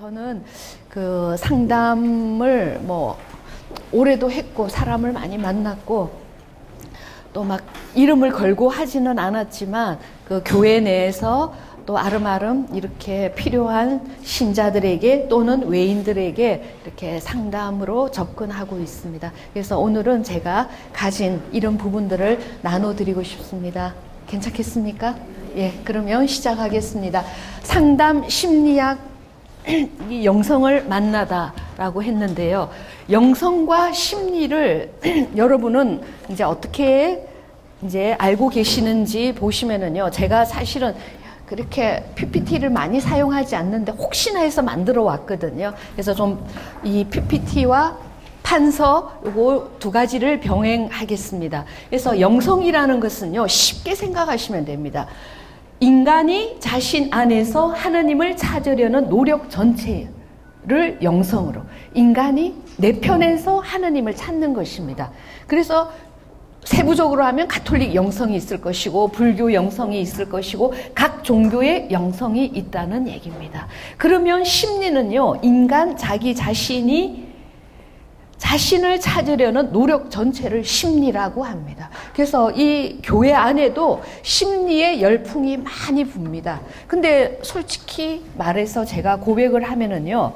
저는 그 상담을 뭐 올해도 했고 사람을 많이 만났고 또 막 이름을 걸고 하지는 않았지만 그 교회 내에서 또 아름아름 이렇게 필요한 신자들에게 또는 외인들에게 이렇게 상담으로 접근하고 있습니다. 그래서 오늘은 제가 가진 이런 부분들을 나눠드리고 싶습니다. 괜찮겠습니까? 예, 그러면 시작하겠습니다. 상담 심리학 이 영성을 만나다라고 했는데요. 영성과 심리를 여러분은 이제 어떻게 이제 알고 계시는지 보시면은요. 제가 사실은 그렇게 PPT를 많이 사용하지 않는데 혹시나 해서 만들어 왔거든요. 그래서 좀 이 PPT와 판서 요거 두 가지를 병행하겠습니다. 그래서 영성이라는 것은요. 쉽게 생각하시면 됩니다. 인간이 자신 안에서 하느님을 찾으려는 노력 전체를 영성으로, 인간이 내 편에서 하느님을 찾는 것입니다. 그래서 세부적으로 하면 가톨릭 영성이 있을 것이고 불교 영성이 있을 것이고 각 종교의 영성이 있다는 얘기입니다. 그러면 심리는요, 인간 자기 자신이 자신을 찾으려는 노력 전체를 심리라고 합니다. 그래서 이 교회 안에도 심리의 열풍이 많이 붑니다. 근데 솔직히 말해서 제가 고백을 하면은요,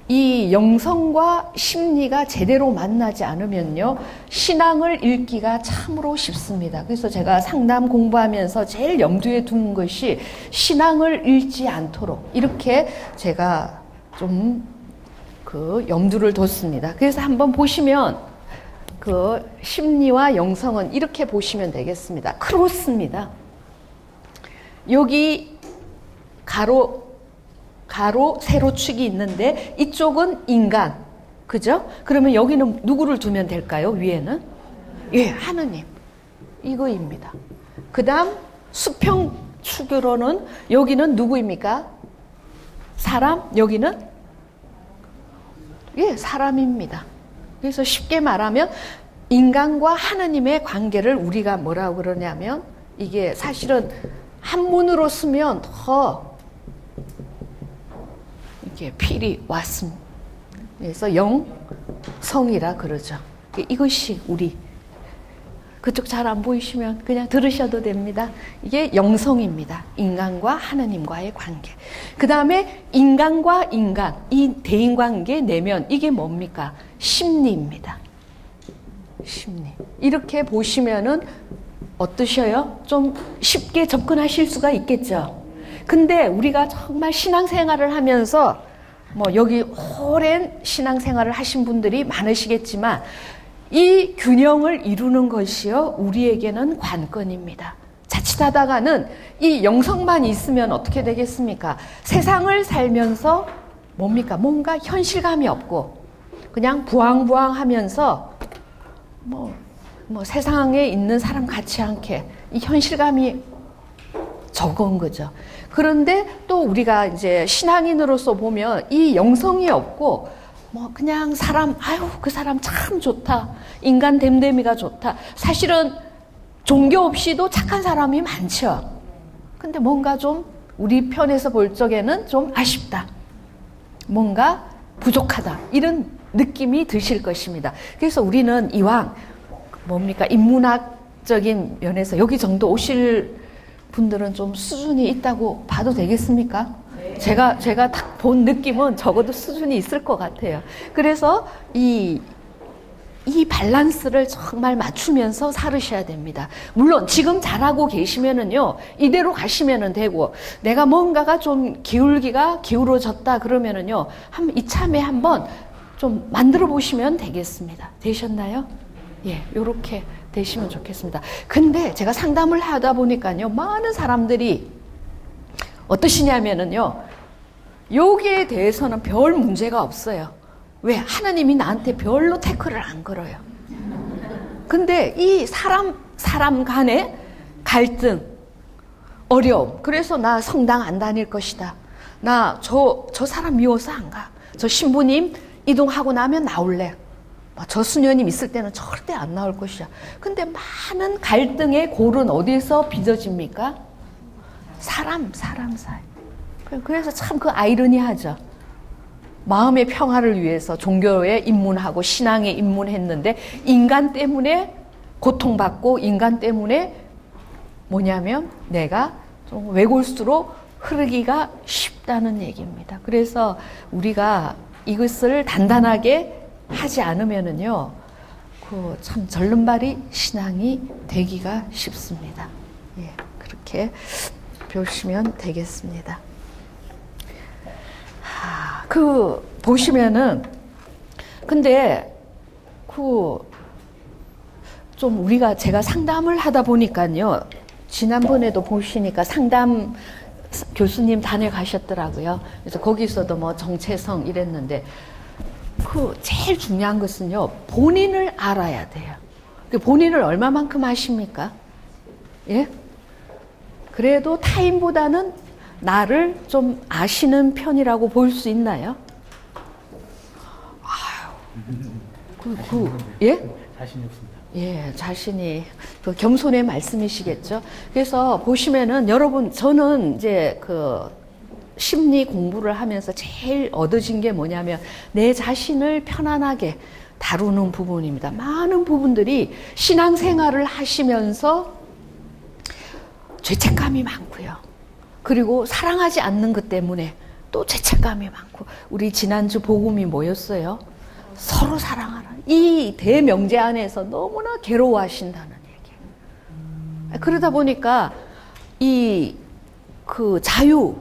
이 영성과 심리가 제대로 만나지 않으면요, 신앙을 읽기가 참으로 쉽습니다. 그래서 제가 상담 공부하면서 제일 염두에 둔 것이 신앙을 읽지 않도록 이렇게 제가 좀 그 염두를 뒀습니다. 그래서 한번 보시면 그 심리와 영성은 이렇게 보시면 되겠습니다. 크로스입니다. 여기 가로 세로축이 있는데 이쪽은 인간, 그죠? 그러면 여기는 누구를 두면 될까요? 위에는? 예, 하느님. 이거입니다. 그 다음 수평축으로는 여기는 누구입니까? 사람, 여기는? 예, 사람입니다. 그래서 쉽게 말하면 인간과 하느님의 관계를 우리가 뭐라고 그러냐면 이게 사실은 한문으로 쓰면 더 이렇게 필이 왔습니다. 그래서 영성이라 그러죠. 이것이 우리 그쪽 잘 안 보이시면 그냥 들으셔도 됩니다. 이게 영성입니다. 인간과 하느님과의 관계. 그 다음에 인간과 인간, 이 대인관계 내면 이게 뭡니까? 심리입니다. 심리. 이렇게 보시면은 어떠셔요? 좀 쉽게 접근하실 수가 있겠죠. 근데 우리가 정말 신앙생활을 하면서 뭐 여기 오랜 신앙생활을 하신 분들이 많으시겠지만 이 균형을 이루는 것이요, 우리에게는 관건입니다. 자칫하다가는 이 영성만 있으면 어떻게 되겠습니까? 세상을 살면서 뭡니까? 뭔가 현실감이 없고 그냥 부황부황 하면서 뭐 세상에 있는 사람 같지 않게 이 현실감이 적은 거죠. 그런데 또 우리가 이제 신앙인으로서 보면 이 영성이 없고 뭐 그냥 사람, 아유 그 사람 참 좋다, 인간 됨됨이가 좋다. 사실은 종교 없이도 착한 사람이 많죠. 근데 뭔가 좀 우리 편에서 볼 적에는 좀 아쉽다, 뭔가 부족하다, 이런 느낌이 드실 것입니다. 그래서 우리는 이왕 뭡니까, 인문학적인 면에서 여기 정도 오실 분들은 좀 수준이 있다고 봐도 되겠습니까? 제가 딱 본 느낌은 적어도 수준이 있을 것 같아요. 그래서 이 밸런스를 정말 맞추면서 살으셔야 됩니다. 물론 지금 잘하고 계시면은요, 이대로 가시면은 되고, 내가 뭔가가 좀 기울어졌다 그러면은요, 이참에 한번 좀 만들어 보시면 되겠습니다. 되셨나요? 예, 요렇게 되시면 좋겠습니다. 근데 제가 상담을 하다 보니까요, 많은 사람들이 어떠시냐면은요, 여기에 대해서는 별 문제가 없어요. 왜? 하나님이 나한테 별로 태클을 안 걸어요. 근데 이 사람 간의 갈등, 어려움, 그래서 나 성당 안 다닐 것이다, 나 저 사람 미워서 안 가, 저 신부님 이동하고 나면 나올래, 저 수녀님 있을 때는 절대 안 나올 것이야. 근데 많은 갈등의 골은 어디서 빚어집니까? 사람 사이. 그래서 참 그 아이러니하죠. 마음의 평화를 위해서 종교에 입문하고 신앙에 입문했는데 인간 때문에 고통받고 인간 때문에 뭐냐면 내가 좀 외골수로 흐르기가 쉽다는 얘기입니다. 그래서 우리가 이것을 단단하게 하지 않으면은요, 그 참 절름발이 신앙이 되기가 쉽습니다. 예, 그렇게 보시면 되겠습니다. 보시면은, 근데, 좀 제가 상담을 하다 보니까요, 지난번에도 보시니까 상담 교수님 다녀가셨더라고요. 그래서 거기서도 뭐 정체성 이랬는데, 제일 중요한 것은요, 본인을 알아야 돼요. 본인을 얼마만큼 아십니까? 예? 그래도 타인보다는 나를 좀 아시는 편이라고 볼 수 있나요? 예? 자신이 없습니다. 예, 자신이 겸손의 말씀이시겠죠. 그래서 보시면은 여러분, 저는 이제 심리 공부를 하면서 제일 얻어진 게 뭐냐면 내 자신을 편안하게 다루는 부분입니다. 많은 부분들이 신앙생활을 하시면서 죄책감이 많고요. 그리고 사랑하지 않는 것 때문에 또 죄책감이 많고, 우리 지난주 복음이 뭐였어요? 서로 사랑하라. 이 대명제 안에서 너무나 괴로워하신다는 얘기. 그러다 보니까 자유,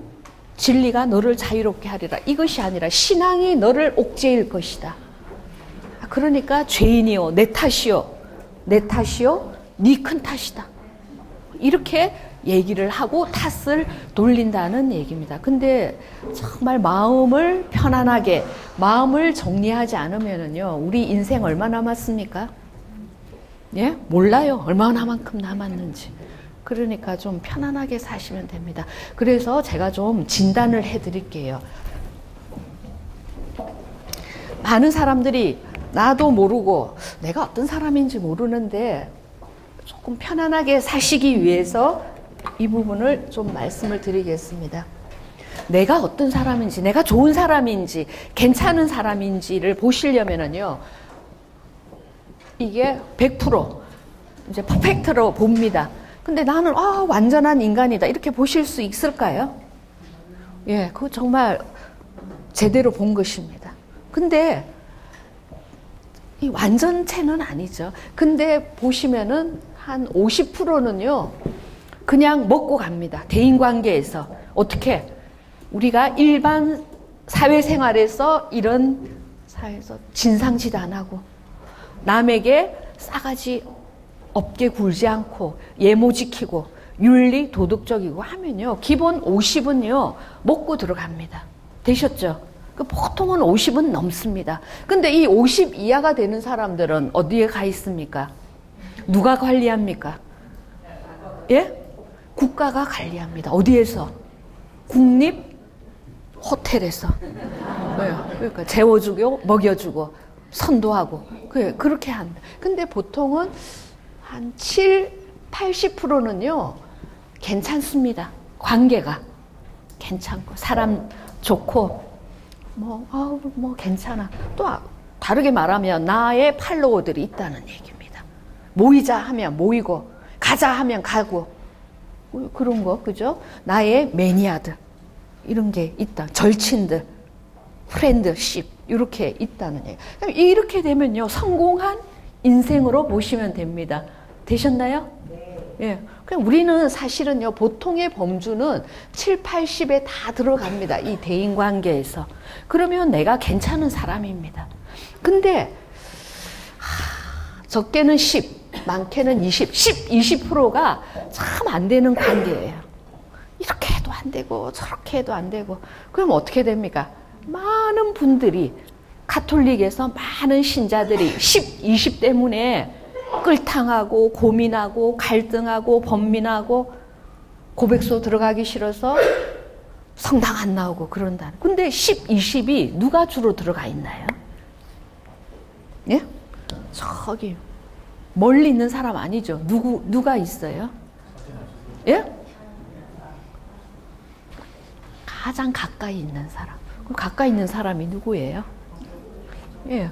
진리가 너를 자유롭게 하리라. 이것이 아니라 신앙이 너를 옥죄일 것이다. 그러니까 죄인이요, 내 탓이요, 네 큰 탓이다. 이렇게 얘기를 하고 탓을 돌린다는 얘기입니다. 근데 정말 마음을 편안하게, 마음을 정리하지 않으면은요, 우리 인생 얼마 남았습니까? 예? 몰라요. 얼마나만큼 남았는지. 그러니까 좀 편안하게 사시면 됩니다. 그래서 제가 좀 진단을 해드릴게요. 많은 사람들이 나도 모르고 내가 어떤 사람인지 모르는데 조금 편안하게 사시기 위해서 이 부분을 좀 말씀을 드리겠습니다. 내가 어떤 사람인지, 내가 좋은 사람인지, 괜찮은 사람인지를 보시려면은요, 이게 100% 이제 퍼펙트로 봅니다. 근데 나는 완전한 인간이다, 이렇게 보실 수 있을까요? 예, 그거 정말 제대로 본 것입니다. 근데 이 완전체는 아니죠. 근데 보시면은 한 50%는요, 그냥 먹고 갑니다. 대인관계에서. 어떻게? 우리가 일반 사회생활에서 이런 사회에서 진상짓 안 하고, 남에게 싸가지 없게 굴지 않고, 예모 지키고, 윤리, 도덕적이고 하면요, 기본 50은요, 먹고 들어갑니다. 되셨죠? 보통은 50은 넘습니다. 근데 이 50 이하가 되는 사람들은 어디에 가 있습니까? 누가 관리합니까? 예? 국가가 관리합니다. 어디에서? 국립 호텔에서. 그러니까 재워주고 먹여주고 선도하고 그렇게 한다. 근데 보통은 한 80%는요 괜찮습니다. 관계가 괜찮고 사람 좋고 뭐 괜찮아. 또 다르게 말하면 나의 팔로워들이 있다는 얘기입니다. 모이자 하면 모이고 가자 하면 가고 그런 거, 그죠? 나의 매니아들 이런 게 있다. 절친들, 프렌드십 이렇게 있다는 얘기. 이렇게 되면요 성공한 인생으로 보시면 됩니다. 되셨나요? 네. 예. 그냥 우리는 사실은요 보통의 범주는 7, 80에 다 들어갑니다. 이 대인관계에서. 그러면 내가 괜찮은 사람입니다. 근데 적게는 10, 많게는 20, 20%가 참 안 되는 관계예요. 이렇게 해도 안 되고 저렇게 해도 안 되고. 그럼 어떻게 됩니까? 많은 분들이 가톨릭에서 많은 신자들이 10, 20 때문에 끌탕하고 고민하고 갈등하고 번민하고 고백소 들어가기 싫어서 성당 안 나오고 그런다. 근데 10, 20이 누가 주로 들어가 있나요? 예? 저기 멀리 있는 사람 아니죠. 누가 있어요? 예? 가장 가까이 있는 사람. 가까이 있는 사람이 누구예요? 예,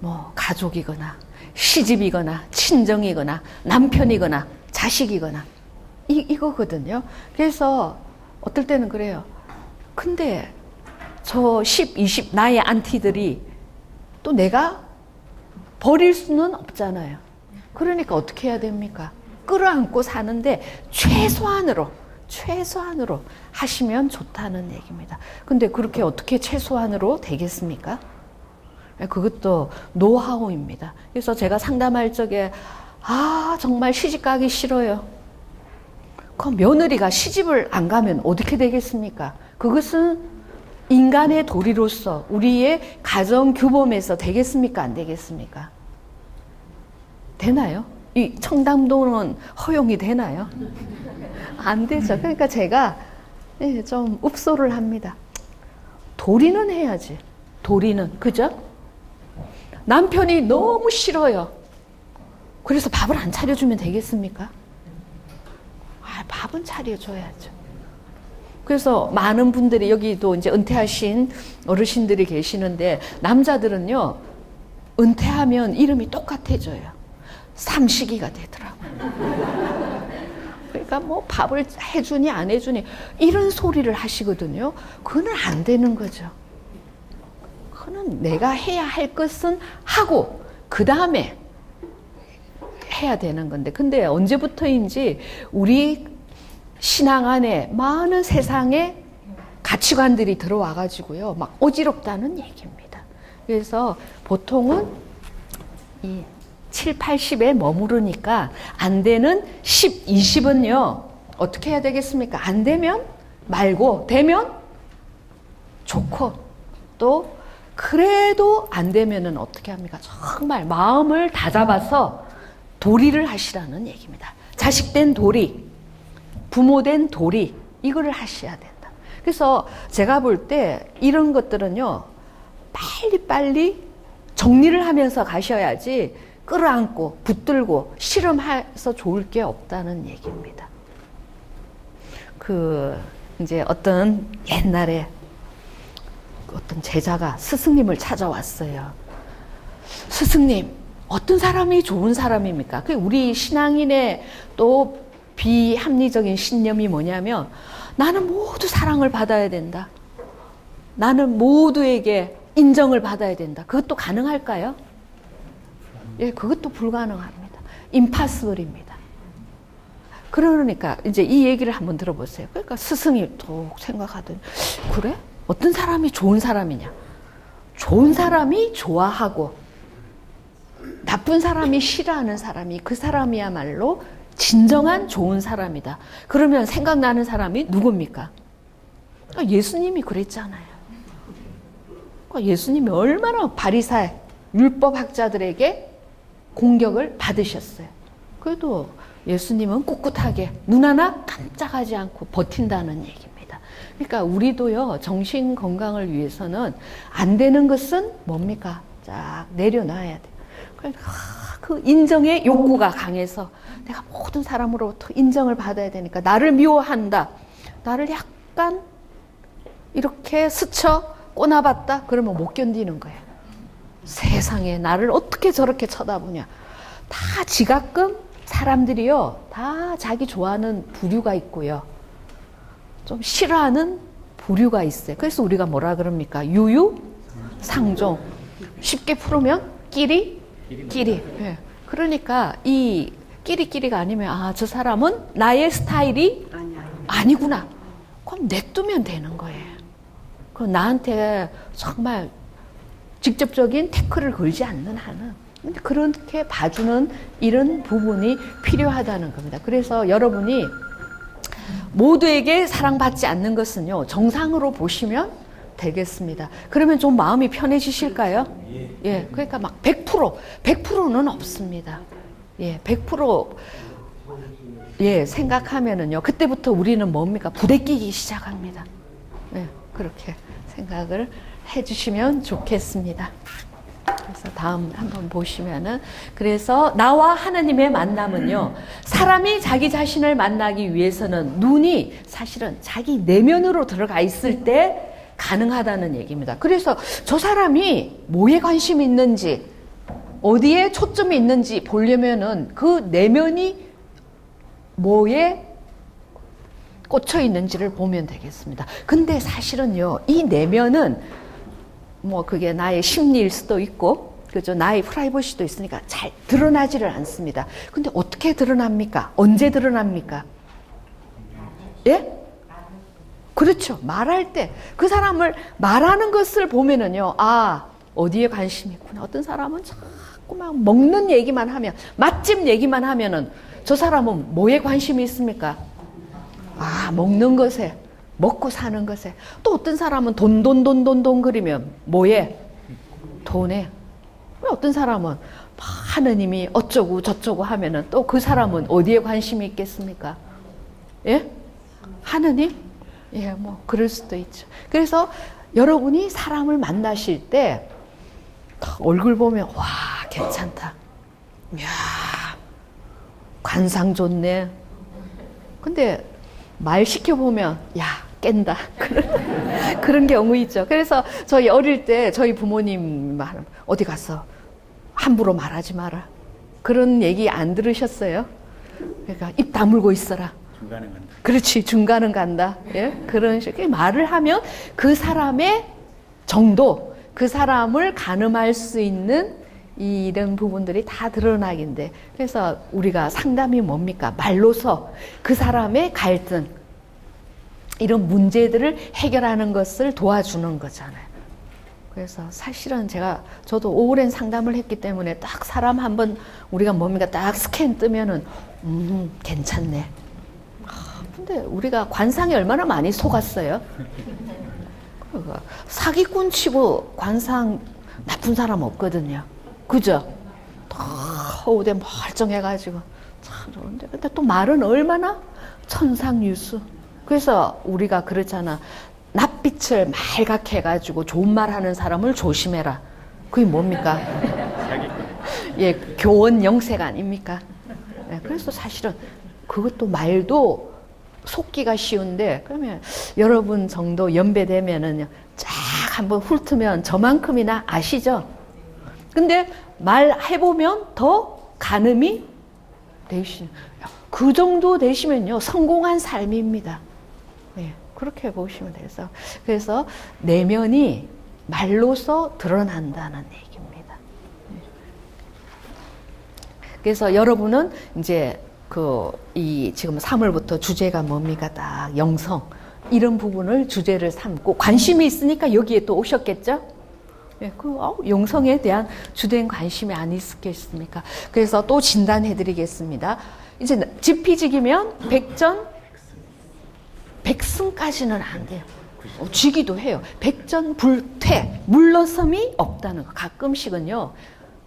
뭐 가족이거나 시집이거나 친정이거나 남편이거나 자식이거나 이거거든요. 그래서 어떨 때는 그래요. 근데 저 10, 20 나의 안티들이 또 내가 버릴 수는 없잖아요. 그러니까 어떻게 해야 됩니까? 끌어안고 사는데 최소한으로 하시면 좋다는 얘기입니다. 근데 그렇게 어떻게 최소한으로 되겠습니까? 그것도 노하우입니다. 그래서 제가 상담할 적에 정말 시집 가기 싫어요. 그럼 며느리가 시집을 안 가면 어떻게 되겠습니까? 그것은 인간의 도리로서 우리의 가정 규범에서 되겠습니까? 안 되겠습니까? 되나요? 이 청담동은 허용이 되나요? 안 되죠. 그러니까 제가 좀 읍소를 합니다. 도리는 해야지. 도리는. 그죠? 남편이 너무 싫어요. 그래서 밥을 안 차려주면 되겠습니까? 밥은 차려줘야죠. 그래서 많은 분들이 여기도 이제 은퇴하신 어르신들이 계시는데 남자들은요 은퇴하면 이름이 똑같아져요. 삼식이가 되더라고요. 그러니까 뭐 밥을 해주니 안 해주니 이런 소리를 하시거든요. 그거는 안 되는 거죠. 그거는 내가 해야 할 것은 하고 그 다음에 해야 되는 건데 근데 언제부터인지 우리 신앙 안에 많은 세상의 가치관들이 들어와 가지고요 막 어지럽다는 얘기입니다. 그래서 보통은 이 7, 80에 머무르니까 안 되는 10, 20은요 어떻게 해야 되겠습니까? 안 되면 말고 되면 좋고 또 그래도 안 되면은 어떻게 합니까? 정말 마음을 다잡아서 도리를 하시라는 얘기입니다. 자식된 도리, 부모된 도리 이거를 하셔야 된다. 그래서 제가 볼 때 이런 것들은요 빨리빨리 정리를 하면서 가셔야지 끌어안고 붙들고 실험해서 좋을 게 없다는 얘기입니다. 이제 어떤 옛날에 어떤 제자가 스승님을 찾아왔어요. 스승님, 어떤 사람이 좋은 사람입니까? 우리 신앙인의 또 비합리적인 신념이 뭐냐면 나는 모두 사랑을 받아야 된다. 나는 모두에게 인정을 받아야 된다. 그것도 가능할까요? 예, 그것도 불가능합니다. 임파서블입니다. 그러니까 이제 이 얘기를 한번 들어보세요. 그러니까 스승이 또 생각하더니 그래? 어떤 사람이 좋은 사람이냐? 좋은 사람이 좋아하고 나쁜 사람이 싫어하는 사람이 그 사람이야말로 진정한 좋은 사람이다. 그러면 생각나는 사람이 누굽니까? 예수님이 그랬잖아요. 예수님이 얼마나 바리사의 율법학자들에게 공격을 받으셨어요. 그래도 예수님은 꿋꿋하게 눈 하나 깜짝하지 않고 버틴다는 얘기입니다. 그러니까 우리도요 정신 건강을 위해서는 안 되는 것은 뭡니까? 쫙 내려놔야 돼요. 그러니까 그 인정의 욕구가 강해서 내가 모든 사람으로부터 인정을 받아야 되니까 나를 미워한다. 나를 약간 이렇게 스쳐 꼬나봤다. 그러면 못 견디는 거예요. 세상에 나를 어떻게 저렇게 쳐다보냐. 다 지가끔 사람들이요 다 자기 좋아하는 부류가 있고요 좀 싫어하는 부류가 있어요. 그래서 우리가 뭐라 그럽니까? 유유상종. 쉽게 풀으면 끼리. 예. 그러니까 이 끼리끼리가 아니면 저 사람은 나의 스타일이 아니구나. 그럼 냅두면 되는 거예요. 그럼 나한테 정말 직접적인 태클을 걸지 않는 한은 그렇게 봐주는 이런 부분이 필요하다는 겁니다. 그래서 여러분이 모두에게 사랑받지 않는 것은요 정상으로 보시면 되겠습니다. 그러면 좀 마음이 편해지실까요? 예, 그러니까 막 100%는 없습니다. 예, 100% 예, 생각하면은요 그때부터 우리는 뭡니까? 부대끼기 시작합니다. 예, 그렇게 생각을 해주시면 좋겠습니다. 그래서 다음 한번 보시면은 그래서 나와 하나님의 만남은요 사람이 자기 자신을 만나기 위해서는 눈이 사실은 자기 내면으로 들어가 있을 때 가능하다는 얘기입니다. 그래서 저 사람이 뭐에 관심이 있는지, 어디에 초점이 있는지 보려면은 그 내면이 뭐에 꽂혀 있는지를 보면 되겠습니다. 근데 사실은요, 이 내면은 뭐 그게 나의 심리일 수도 있고, 그죠? 나의 프라이버시도 있으니까 잘 드러나지를 않습니다. 근데 어떻게 드러납니까? 언제 드러납니까? 예? 그렇죠. 말할 때 그 사람을 말하는 것을 보면은요, 아, 어디에 관심이 있구나. 어떤 사람은 자꾸 막 먹는 얘기만 하면, 맛집 얘기만 하면은 저 사람은 뭐에 관심이 있습니까? 아, 먹는 것에, 먹고 사는 것에. 또 어떤 사람은 돈 그리면 뭐에? 돈에. 어떤 사람은 하느님이 어쩌고 저쩌고 하면은 또 그 사람은 어디에 관심이 있겠습니까? 예? 하느님? 예, 뭐 그럴 수도 있죠. 그래서 여러분이 사람을 만나실 때 얼굴 보면 와, 괜찮다. 이야, 관상 좋네. 근데 말 시켜보면 야, 깬다. 그런 경우 있죠. 그래서 저희 어릴 때 저희 부모님 말 어디 가서 함부로 말하지 마라. 그런 얘기 안 들으셨어요? 그러니까 입 다물고 있어라. 중간은 간다. 그렇지, 중간은 간다. 예? 그런 식의 말을 하면 그 사람의 정도, 그 사람을 가늠할 수 있는 이런 부분들이 다 드러나긴데, 그래서 우리가 상담이 뭡니까? 말로서 그 사람의 갈등, 이런 문제들을 해결하는 것을 도와주는 거잖아요. 그래서 사실은 저도 오랜 상담을 했기 때문에 딱 사람 한번 우리가 뭡니까? 딱 스캔 뜨면은, 괜찮네. 근데 우리가 관상에 얼마나 많이 속았어요? 사기꾼 치고 관상 나쁜 사람 없거든요. 그죠? 허우대 멀쩡해가지고 참 좋은데. 근데 또 말은 얼마나 천상유수. 그래서 우리가 그렇잖아. 낯빛을 말갛게 해가지고 좋은 말 하는 사람을 조심해라. 그게 뭡니까? 예, 교원 영색 아닙니까? 예, 그래서 사실은 그것도 말도 속기가 쉬운데, 그러면 여러분 정도 연배되면은 쫙 한번 훑으면 저만큼이나 아시죠? 근데 말해보면 더 가늠이 되시는, 그 정도 되시면요, 성공한 삶입니다. 네, 그렇게 보시면 돼서. 그래서 내면이 말로서 드러난다는 얘기입니다. 그래서 여러분은 이제 지금 3월부터 주제가 뭡니까? 딱 영성. 이런 부분을 주제를 삼고 관심이 있으니까 여기에 또 오셨겠죠? 예, 영성에 대한 주된 관심이 안 있겠습니까? 그래서 또 진단해 드리겠습니다. 이제 지피지기면 백승까지는 안 돼요. 지기도 해요. 백전불퇴, 물러섬이 없다는 거. 가끔씩은요,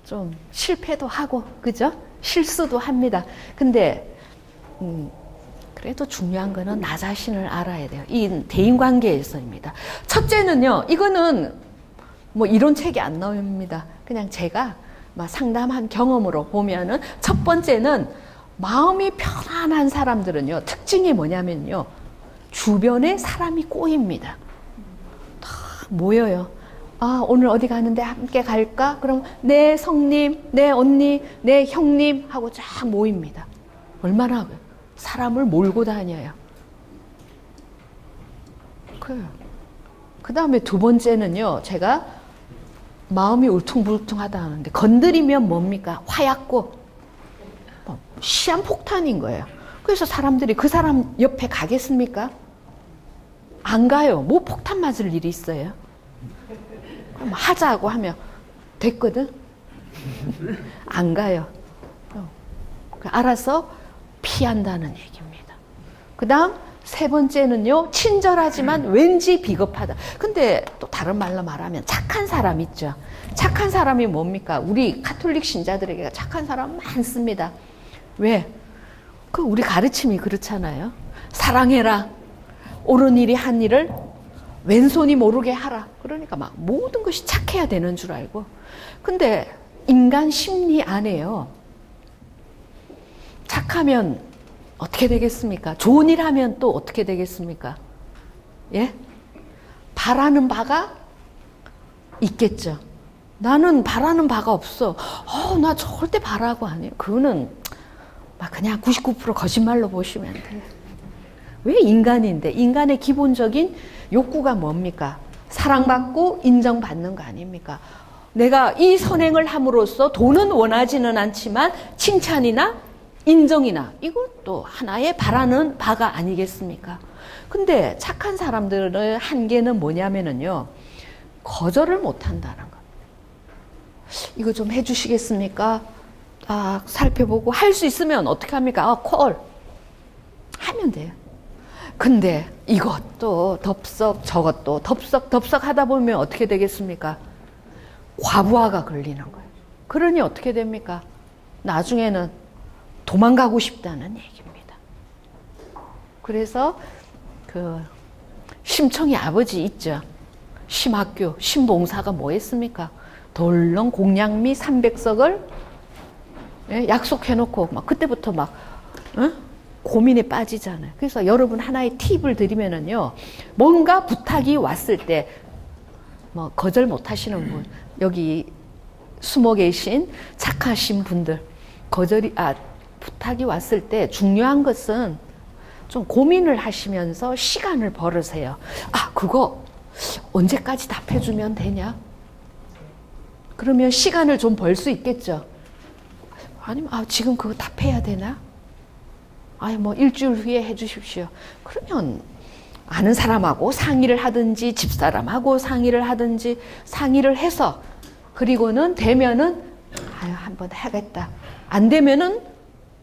좀 실패도 하고, 그죠? 실수도 합니다. 근데 그래도 중요한 거는 나 자신을 알아야 돼요. 이 대인관계에서입니다. 첫째는요, 이거는 뭐 이론 책이 안 나옵니다. 그냥 제가 막 상담한 경험으로 보면은, 첫 번째는 마음이 편안한 사람들은요, 특징이 뭐냐면요, 주변에 사람이 꼬입니다. 다 모여요. 아, 오늘 어디 가는데 함께 갈까? 그럼 내 성님, 내 언니, 내 형님 하고 쫙 모입니다. 얼마나 사람을 몰고 다녀요. 그 다음에 두 번째는요, 제가 마음이 울퉁불퉁하다 하는데, 건드리면 뭡니까? 화약고 시한폭탄인 거예요. 그래서 사람들이 그 사람 옆에 가겠습니까? 안 가요. 뭐 폭탄 맞을 일이 있어요. 그럼 하자고 하면 됐거든? 안 가요. 알아서 피한다는 얘기입니다. 그 다음 세 번째는요, 친절하지만 왠지 비겁하다. 근데 또 다른 말로 말하면 착한 사람 있죠. 착한 사람이 뭡니까? 우리 가톨릭 신자들에게 착한 사람 많습니다. 왜? 우리 가르침이 그렇잖아요. 사랑해라. 옳은 일이 한 일을 왼손이 모르게 하라. 그러니까 막 모든 것이 착해야 되는 줄 알고. 근데 인간 심리 안에요, 착하면 어떻게 되겠습니까? 좋은 일 하면 또 어떻게 되겠습니까? 예? 바라는 바가 있겠죠. 나는 바라는 바가 없어. 나 절대 바라고 안 해요. 그거는 막 그냥 99% 거짓말로 보시면 돼요. 왜 인간인데? 인간의 기본적인 욕구가 뭡니까? 사랑받고 인정받는 거 아닙니까? 내가 이 선행을 함으로써 돈은 원하지는 않지만 칭찬이나 인정이나 이것도 하나의 바라는 바가 아니겠습니까? 근데 착한 사람들의 한계는 뭐냐면요. 거절을 못 한다는 거. 이거 좀 해주시겠습니까? 살펴보고 할 수 있으면 어떻게 합니까? 콜. 하면 돼요. 근데 이것도 덥석 저것도 덥석 하다 보면 어떻게 되겠습니까? 과부하가 걸리는 거예요. 그러니 어떻게 됩니까? 나중에는 도망가고 싶다는 얘기입니다. 그래서 그 심청이 아버지 있죠. 심학교, 심봉사가 뭐 했습니까? 덜렁 공양미 300석을 약속해놓고 막 그때부터 막 고민에 빠지잖아요. 그래서 여러분 하나의 팁을 드리면은요, 뭔가 부탁이 왔을 때 뭐 거절 못 하시는 분, 여기 숨어 계신 착하신 분들, 부탁이 왔을 때 중요한 것은 좀 고민을 하시면서 시간을 벌으세요. 그거 언제까지 답해주면 되냐? 그러면 시간을 좀 벌 수 있겠죠. 아니면 지금 그거 답해야 되나? 뭐 일주일 후에 해주십시오. 그러면 아는 사람하고 상의를 하든지 집사람하고 상의를 하든지 상의를 해서, 그리고는 되면은 한번 하겠다. 안 되면은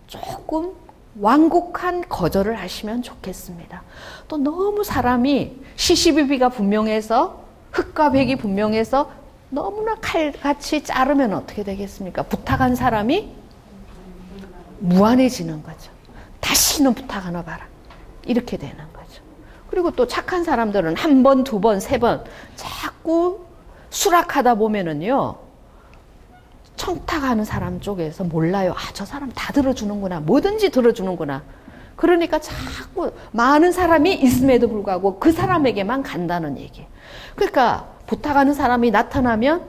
조금 완곡한 거절을 하시면 좋겠습니다. 또 너무 사람이 시시비비가 분명해서, 흑과 백이 분명해서 너무나 칼같이 자르면 어떻게 되겠습니까? 부탁한 사람이 무한해지는 거죠. 다시는 부탁 하나 봐라. 이렇게 되는 거죠. 그리고 또 착한 사람들은 한 번, 두 번, 세 번 자꾸 수락하다 보면은요, 청탁하는 사람 쪽에서 몰라요. 저 사람 다 들어주는구나. 뭐든지 들어주는구나. 그러니까 자꾸 많은 사람이 있음에도 불구하고 그 사람에게만 간다는 얘기. 그러니까 부탁하는 사람이 나타나면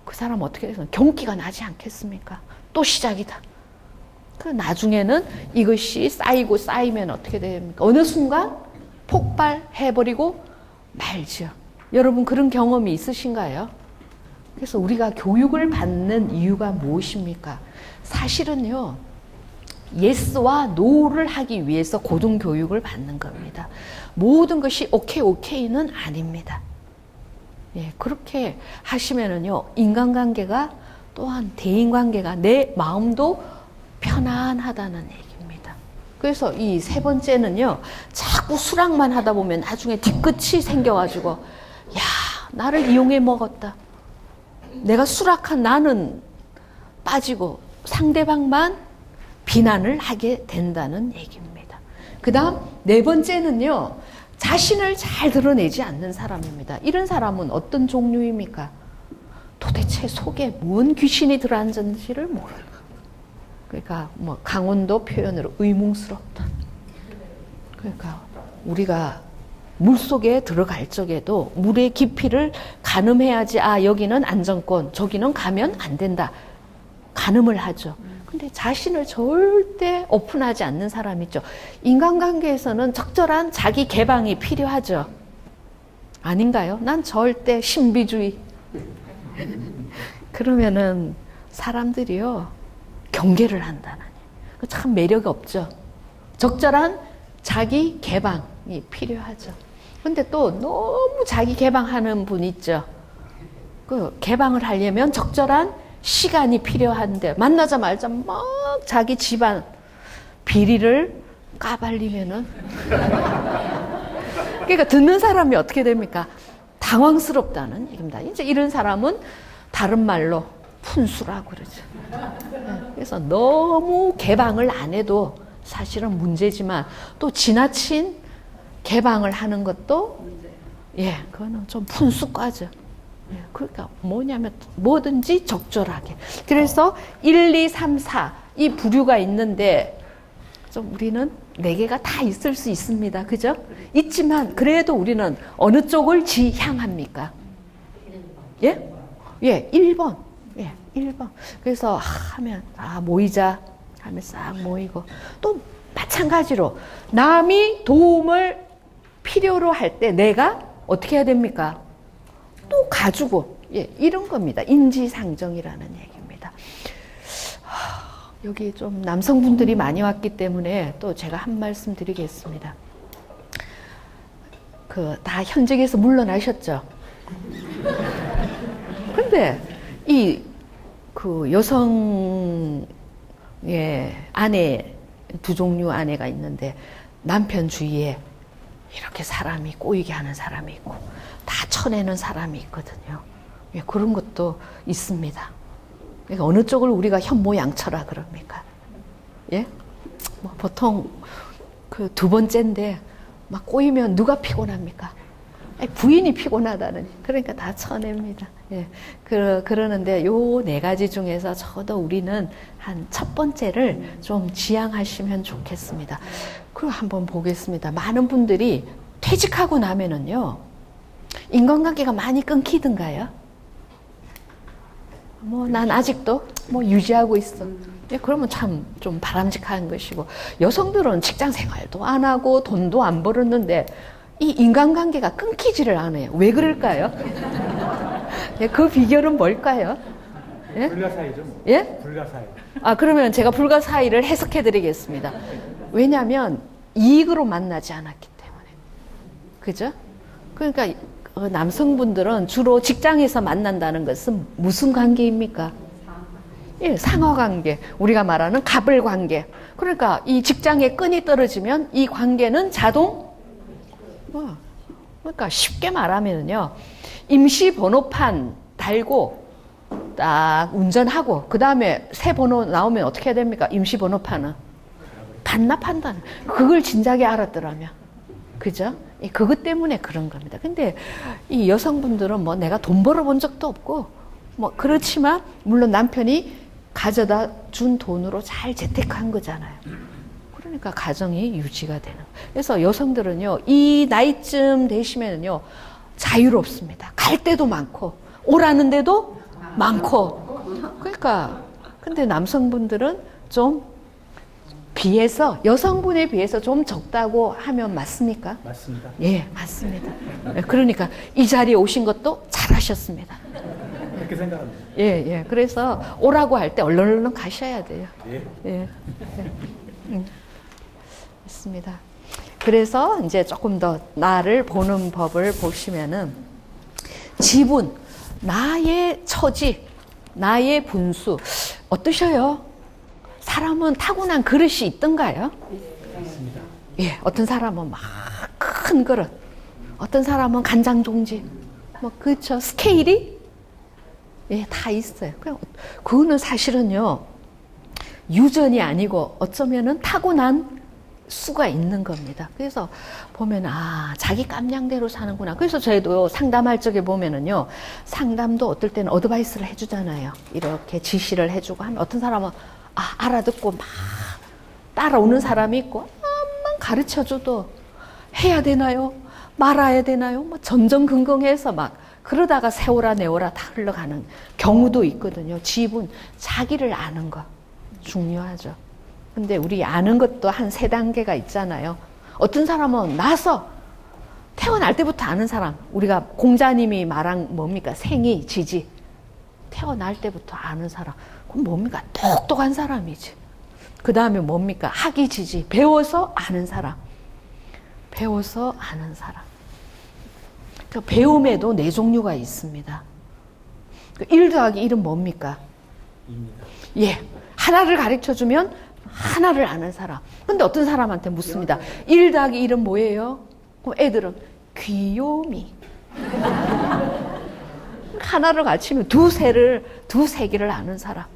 그 사람 어떻게 해서 경기가 나지 않겠습니까? 또 시작이다. 그 나중에는 이것이 쌓이고 쌓이면 어떻게 됩니까? 어느 순간 폭발해버리고 말죠. 여러분 그런 경험이 있으신가요? 그래서 우리가 교육을 받는 이유가 무엇입니까? 사실은요, 예스와 노를 하기 위해서 고등교육을 받는 겁니다. 모든 것이 오케이는 아닙니다. 그렇게 하시면은요, 인간관계가 또한 대인관계가 내 마음도 편안하다는 얘기입니다. 그래서 이 세 번째는요, 자꾸 수락만 하다 보면 나중에 뒤끝이 생겨가지고, 나를 이용해 먹었다. 내가 수락한 나는 빠지고 상대방만 비난을 하게 된다는 얘기입니다. 그 다음 네 번째는요, 자신을 잘 드러내지 않는 사람입니다. 이런 사람은 어떤 종류입니까? 도대체 속에 뭔 귀신이 들어앉은지를 모르는. 그러니까 뭐 강원도 표현으로 의문스럽다. 그러니까 우리가 물속에 들어갈 적에도 물의 깊이를 가늠해야지, 여기는 안정권, 저기는 가면 안 된다. 가늠을 하죠. 근데 자신을 절대 오픈하지 않는 사람 있죠. 인간관계에서는 적절한 자기 개방이 필요하죠. 아닌가요? 난 절대 신비주의. 그러면은 사람들이요, 경계를 한다는. 참 매력이 없죠. 적절한 자기 개방이 필요하죠. 근데 또 너무 자기 개방하는 분 있죠. 그 개방을 하려면 적절한 시간이 필요한데, 만나자마자 막 자기 집안 비리를 까발리면은 그러니까 듣는 사람이 어떻게 됩니까? 당황스럽다는 얘기입니다. 이제 이런 사람은 다른 말로 푼수라고 그러죠. 그래서 너무 개방을 안 해도 사실은 문제지만, 또 지나친 개방을 하는 것도 그거는 좀 푼수과죠. 그러니까 뭐냐면 뭐든지 적절하게. 그래서 1, 2, 3, 4 이 부류가 있는데, 좀 우리는 네 개가 다 있을 수 있습니다. 그죠? 있지만 그래도 우리는 어느 쪽을 지향합니까? 예? 예, 1번. 예, 1번. 그래서 하면 모이자 하면 싹 모이고 또 마찬가지로 남이 도움을 필요로 할 때 내가 어떻게 해야 됩니까? 또 가지고 이런 겁니다. 인지상정이라는 얘기입니다. 여기 좀 남성분들이 많이 왔기 때문에 또 제가 한 말씀 드리겠습니다. 다 현직에서 물러나셨죠? 근데 여성의 아내, 두 종류 아내가 있는데 남편 주위에 이렇게 사람이 꼬이게 하는 사람이 있고 다 쳐내는 사람이 있거든요. 그런 것도 있습니다. 그러니까 어느 쪽을 우리가 현모양처라 그럽니까? 예? 보통 두 번째인데 막 꼬이면 누가 피곤합니까? 부인이 피곤하다는, 그러니까 다 쳐냅니다. 예. 그러는데 요 네 가지 중에서 저도 우리는 한 첫 번째를 좀 지향하시면 좋겠습니다. 그럼 한번 보겠습니다. 많은 분들이 퇴직하고 나면은요, 인간관계가 많이 끊기던가요? 난 아직도 유지하고 있어. 예, 그러면 참 좀 바람직한 것이고, 여성들은 직장 생활도 안 하고 돈도 안 벌었는데 이 인간관계가 끊기지를 않아요. 왜 그럴까요? 예, 그 비결은 뭘까요? 예? 불가사의죠. 뭐. 예? 불가사의. 그러면 제가 불가사의를 해석해 드리겠습니다. 왜냐하면 이익으로 만나지 않았기 때문에. 그죠? 그러니까 남성분들은 주로 직장에서 만난다는 것은 무슨 관계입니까? 예, 상하관계. 우리가 말하는 갑을관계. 그러니까 이 직장에 끈이 떨어지면 이 관계는 그러니까 쉽게 말하면요, 임시 번호판 달고 딱 운전하고 그 다음에 새 번호 나오면 어떻게 해야 됩니까? 임시 번호판은 반납한다는, 그걸 진작에 알았더라면, 그죠? 그것 때문에 그런 겁니다. 근데 이 여성분들은 내가 돈 벌어본 적도 없고 그렇지만 물론 남편이 가져다 준 돈으로 잘 재테크한 거잖아요. 그러니까 가정이 유지가 되는. 그래서 여성들은요, 이 나이쯤 되시면은요, 자유롭습니다. 갈 데도 많고, 오라는 데도 많고. 그러니까, 근데 남성분들은 좀 여성분에 비해서 좀 적다고 하면 맞습니까? 맞습니다. 예, 맞습니다. 그러니까 이 자리에 오신 것도 잘하셨습니다. 그렇게 생각합니다. 예. 그래서 오라고 할 때 얼른 가셔야 돼요. 예. 있습니다. 그래서 이제 조금 더 나를 보는 법을 보시면은, 지분, 나의 처지, 나의 분수 어떠셔요? 사람은 타고난 그릇이 있던가요? 있습니다. 예, 어떤 사람은 막 큰 그릇, 어떤 사람은 간장 종지, 그렇죠. 스케일이 다 있어요. 그거는 사실은요, 유전이 아니고 어쩌면은 타고난 수가 있는 겁니다. 그래서 보면 자기 깜냥대로 사는구나. 그래서 저희도 상담할 적에 보면은요, 상담도 어떨 때는 어드바이스를 해주잖아요. 이렇게 지시를 해주고 하면 어떤 사람은 알아듣고 막 따라오는 사람이 있고, 막 가르쳐줘도 해야 되나요? 말아야 되나요? 전전긍긍해서 막 그러다가 세월아 내월아 다 흘러가는 경우도 있거든요. 지분, 자기를 아는 거 중요하죠. 근데 우리 아는 것도 한 3단계가 있잖아요. 어떤 사람은 나서 태어날 때부터 아는 사람, 우리가 공자님이 말한 뭡니까? 생이, 지지. 태어날 때부터 아는 사람. 그럼 뭡니까? 똑똑한 사람이지. 그 다음에 뭡니까? 학이, 지지. 배워서 아는 사람. 배워서 아는 사람. 그러니까 배움에도 4종류가 있습니다. 1 더하기 1은 뭡니까? 2입니다. 예. 하나를 가르쳐주면 하나를 아는 사람. 근데 어떤 사람한테 묻습니다. 1 더하기 1은 뭐예요? 그럼 애들은 귀요미. 하나를 가르치면 두세 개를 아는 사람.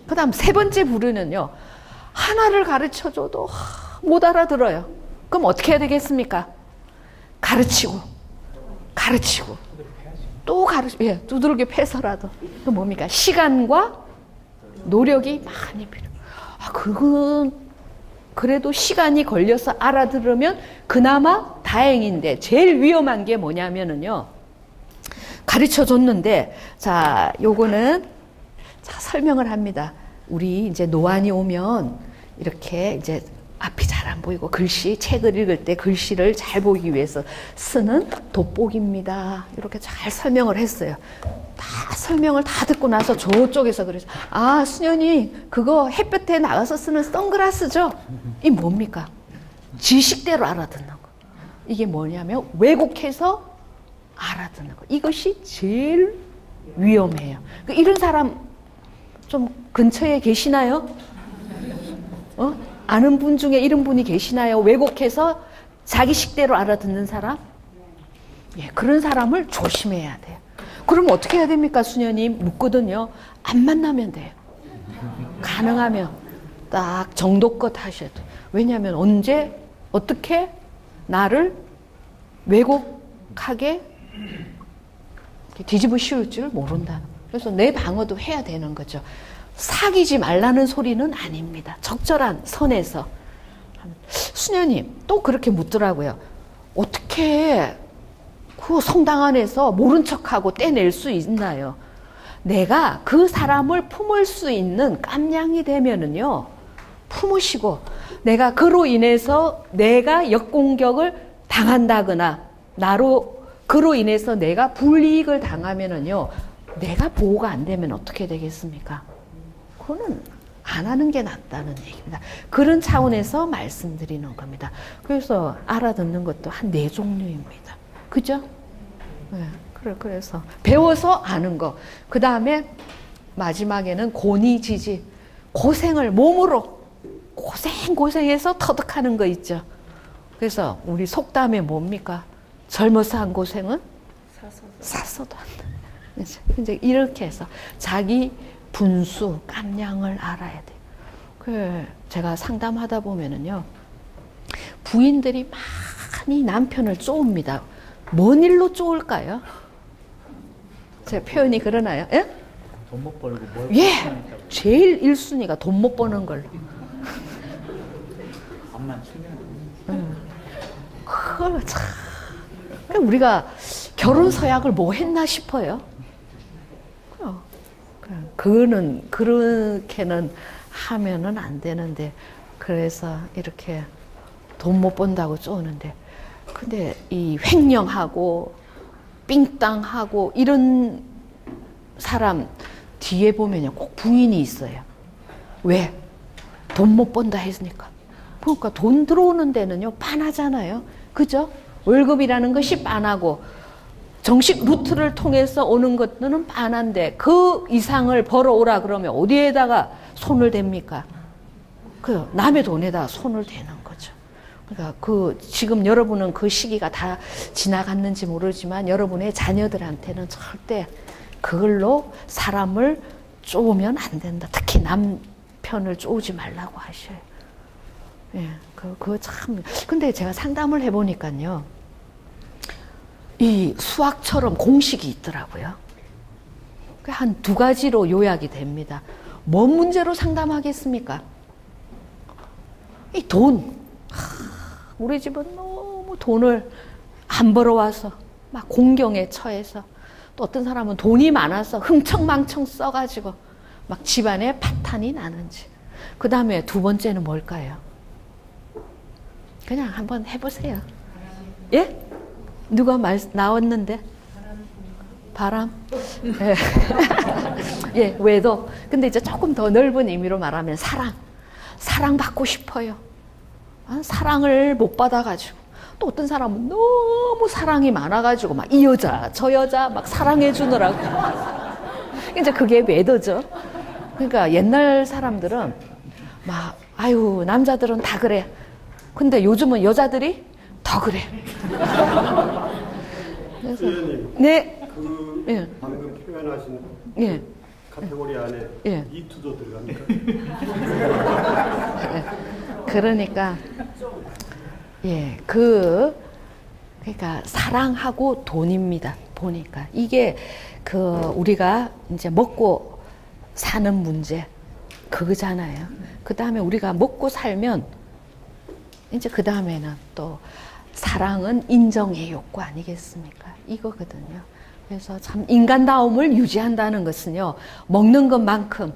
그 다음 3번째 부류는요, 하나를 가르쳐줘도 못 알아들어요. 그럼 어떻게 해야 되겠습니까? 가르치고 또 두드러기 패서라도. 그 뭡니까? 시간과 노력이 많이 필요. 그건 그래도 시간이 걸려서 알아들으면 그나마 다행인데 제일 위험한 게 뭐냐면은요. 가르쳐 줬는데 자, 요거는 자, 설명을 합니다. 우리 이제 노안이 오면 이렇게 이제 앞이 잘 안 보이고 글씨, 책을 읽을 때 글씨를 잘 보기 위해서 쓰는 돋보기입니다. 이렇게 잘 설명을 했어요. 다 설명을 다 듣고 나서 저쪽에서 그래서 아, 수년이 그거 햇볕에 나가서 쓰는 선글라스죠? 이 뭡니까? 지식대로 알아듣는 거. 이게 뭐냐면 왜곡해서 알아듣는 거. 이것이 제일 위험해요. 이런 사람 좀 근처에 계시나요? 아는 분 중에 이런 분이 계시나요? 왜곡해서 자기 식대로 알아듣는 사람? 예, 그런 사람을 조심해야 돼요. 그럼 어떻게 해야 됩니까? 수녀님 묻거든요. 안 만나면 돼요. 가능하면 딱 정도껏 하셔야 돼요. 왜냐하면 언제 어떻게 나를 왜곡하게 뒤집어 씌울 줄 모른다. 그래서 내 방어도 해야 되는 거죠. 사귀지 말라는 소리는 아닙니다. 적절한 선에서. 수녀님 또 그렇게 묻더라고요. 어떻게 그 성당 안에서 모른 척하고 떼낼 수 있나요? 내가 그 사람을 품을 수 있는 깜냥이 되면은요, 품으시고 내가 그로 인해서 내가 역공격을 당한다거나 그로 인해서 내가 불이익을 당하면은요, 내가 보호가 안 되면 어떻게 되겠습니까? 그거는 안 하는 게 낫다는 얘기입니다. 그런 차원에서 말씀드리는 겁니다. 그래서 알아듣는 것도 한 4종류입니다. 그죠? 네, 그래서 배워서 아는 거. 그 다음에 마지막에는 고니지지. 고생을 몸으로 고생해서 터득하는 거 있죠. 그래서 우리 속담에 뭡니까? 젊어서 한 고생은 사서도 한다. 이제 이렇게 해서 자기 분수, 깜냥을 알아야 돼요. 제가 상담하다 보면은요, 부인들이 많이 남편을 쪼읍니다. 뭔 일로 쪼을까요? 제 표현이 그러나요? 예? 돈 못 벌고 뭘? 예, 제일 1순위가 돈 못 버는 걸. 암만 치면. 그걸 참. 우리가 결혼 서약을 뭐 했나 싶어요. 그거는 그렇게는 하면은 안 되는데, 그래서 이렇게 돈 못 번다고 쪼는데, 근데 이 횡령하고 삥땅하고 이런 사람 뒤에 보면요 꼭 부인이 있어요. 왜? 돈 못 번다 했으니까. 그러니까 돈 들어오는 데는요 빤하잖아요. 그죠? 월급이라는 것이 빤하고 정식 루트를 통해서 오는 것들은 빤한데 그 이상을 벌어오라 그러면 어디에다가 손을 댑니까? 그 남의 돈에다 손을 대는 거죠. 그러니까 지금 여러분은 그 시기가 다 지나갔는지 모르지만 여러분의 자녀들한테는 절대 그걸로 사람을 쪼으면 안 된다. 특히 남편을 쪼우지 말라고 하셔요. 예, 그거 참. 근데 제가 상담을 해보니까요, 이 수학처럼 공식이 있더라고요. 한 2가지로 요약이 됩니다. 뭔 문제로 상담하겠습니까? 이 돈. 우리 집은 너무 돈을 안 벌어와서 막 공경에 처해서, 또 어떤 사람은 돈이 많아서 흥청망청 써가지고 막 집안에 파탄이 나는지. 그 다음에 2번째는 뭘까요? 그냥 한번 해보세요. 예? 누가 나왔는데? 바람? 예. 예, 외도. 근데 이제 조금 더 넓은 의미로 말하면 사랑받고 싶어요. 사랑을 못 받아가지고. 또 어떤 사람은 너무 사랑이 많아가지고 막 이 여자, 저 여자 막 사랑해주느라고. 이제 그게 외도죠. 그러니까 옛날 사람들은 막, 아유, 남자들은 다 그래. 근데 요즘은 여자들이 더 그래. 그래서, 네. 그 방금 표현하신 예. 카테고리 안에 예. 이투도 들어갑니까? 그러니까 예, 그러니까 사랑하고 돈입니다. 보니까 이게 우리가 이제 먹고 사는 문제 그거잖아요. 그 다음에 우리가 먹고 살면 이제 그 다음에는 또 사랑은 인정의 욕구 아니겠습니까? 이거거든요. 그래서 참 인간다움을 유지한다는 것은요, 먹는 것만큼,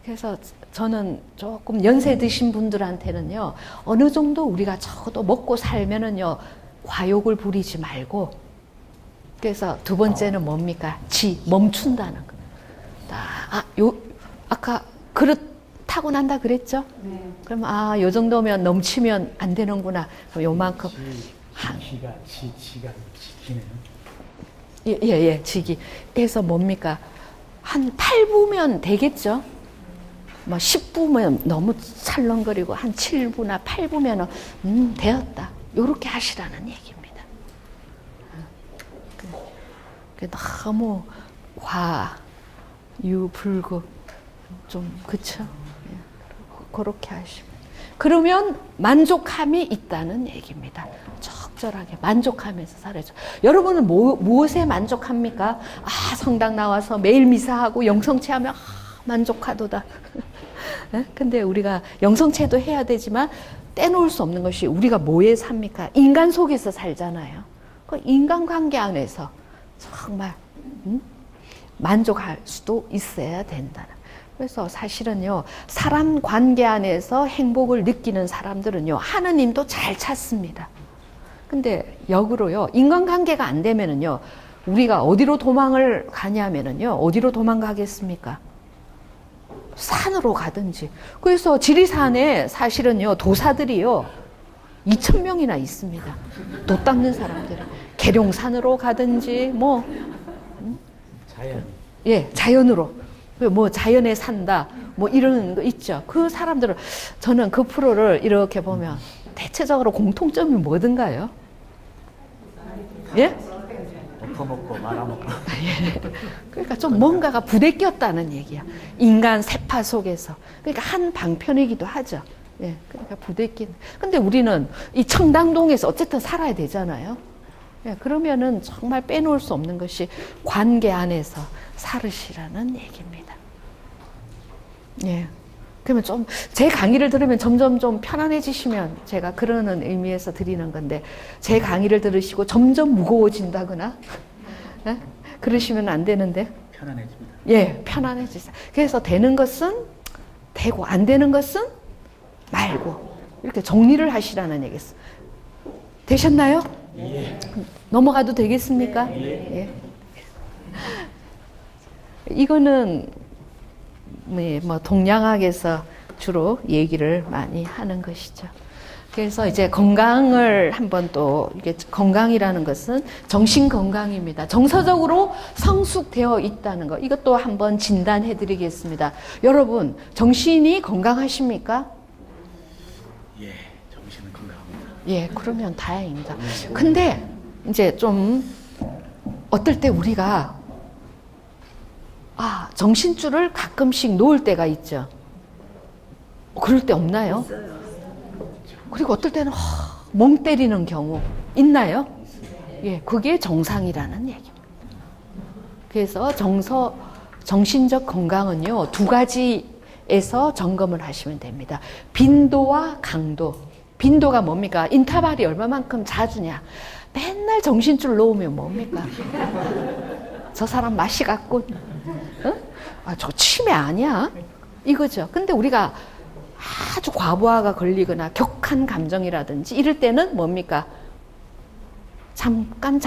그래서 저는 조금 연세 드신 분들한테는요, 어느 정도 우리가 적어도 먹고 살면은요, 과욕을 부리지 말고, 그래서 두 번째는 뭡니까? 멈춘다는 거. 아까 그릇 타고 난다 그랬죠? 네. 그럼 요 정도면 넘치면 안 되는구나. 그럼 요만큼. 지가 지키네요. 예, 지기. 그래서 뭡니까? 한 8부면 되겠죠? 뭐 10부면 너무 살렁거리고 한 7부나 8부면 되었다. 요렇게 하시라는 얘기입니다. 너무 과유불급 좀 그쵸? 그렇게 하시면 그러면 만족함이 있다는 얘기입니다. 적절하게 만족하면서 살아야죠. 여러분은 무엇에 만족합니까? 성당 나와서 매일 미사하고 영성체하면 만족하도다. 근데 우리가 영성체도 해야 되지만 떼놓을 수 없는 것이 우리가 뭐에 삽니까? 인간 속에서 살잖아요. 그 인간관계 안에서 정말 만족할 수도 있어야 된다는. 그래서 사실은요, 사람 관계 안에서 행복을 느끼는 사람들은요, 하느님도 잘 찾습니다. 근데 역으로요, 인간관계가 안 되면은요, 우리가 어디로 도망을 가냐면은요, 어디로 도망가겠습니까? 산으로 가든지. 그래서 지리산에 사실은요, 도사들이요, 2,000명이나 있습니다. 돛 닦는 사람들이. 계룡산으로 가든지, 자연. 예, 자연으로. 자연에 산다. 이런 거 있죠. 그 사람들을, 저는 그 프로를 이렇게 보면 대체적으로 공통점이 뭐든가요? 예? 엎어먹고 말아먹고. 예. 그러니까 좀 뭔가가 부대꼈다는 얘기야. 인간 세파 속에서. 그러니까 한 방편이기도 하죠. 예. 그러니까 부대낀. 근데 우리는 이 청담동에서 어쨌든 살아야 되잖아요. 예. 그러면은 정말 빼놓을 수 없는 것이 관계 안에서 살으시라는 얘기입니다. 예. 그러면 좀 제 강의를 들으면 점점 좀 편안해지시면 제가 그러는 의미에서 드리는 건데, 제 강의를 들으시고 점점 무거워진다거나 예? 그러시면 안 되는데. 편안해집니다. 예, 편안해지세요. 그래서 되는 것은 되고 안 되는 것은 말고 이렇게 정리를 하시라는 얘기였어요. 되셨나요? 예. 넘어가도 되겠습니까? 예. 이거는 동양학에서 주로 얘기를 많이 하는 것이죠. 그래서 이제 건강을 한번 또, 이게 건강이라는 것은 정신 건강입니다. 정서적으로 성숙되어 있다는 거. 이것도 한번 진단해 드리겠습니다. 여러분, 정신이 건강하십니까? 예, 정신은 건강합니다. 예, 그러면 다행입니다. 근데 이제 좀 어떨 때 우리가 정신줄을 가끔씩 놓을 때가 있죠. 그럴 때 없나요? 그리고 어떨 때는 멍 때리는 경우 있나요? 예, 그게 정상이라는 얘기입니다. 그래서 정신적 건강은요, 두 가지에서 점검을 하시면 됩니다. 빈도와 강도. 빈도가 뭡니까? 인터벌이 얼마만큼 자주냐. 맨날 정신줄 놓으면 뭡니까? 저 사람 맛이 갔군. 저 치매 아니야? 이거죠. 근데 우리가 아주 과부하가 걸리거나 격한 감정이라든지 이럴 때는 뭡니까? 잠깐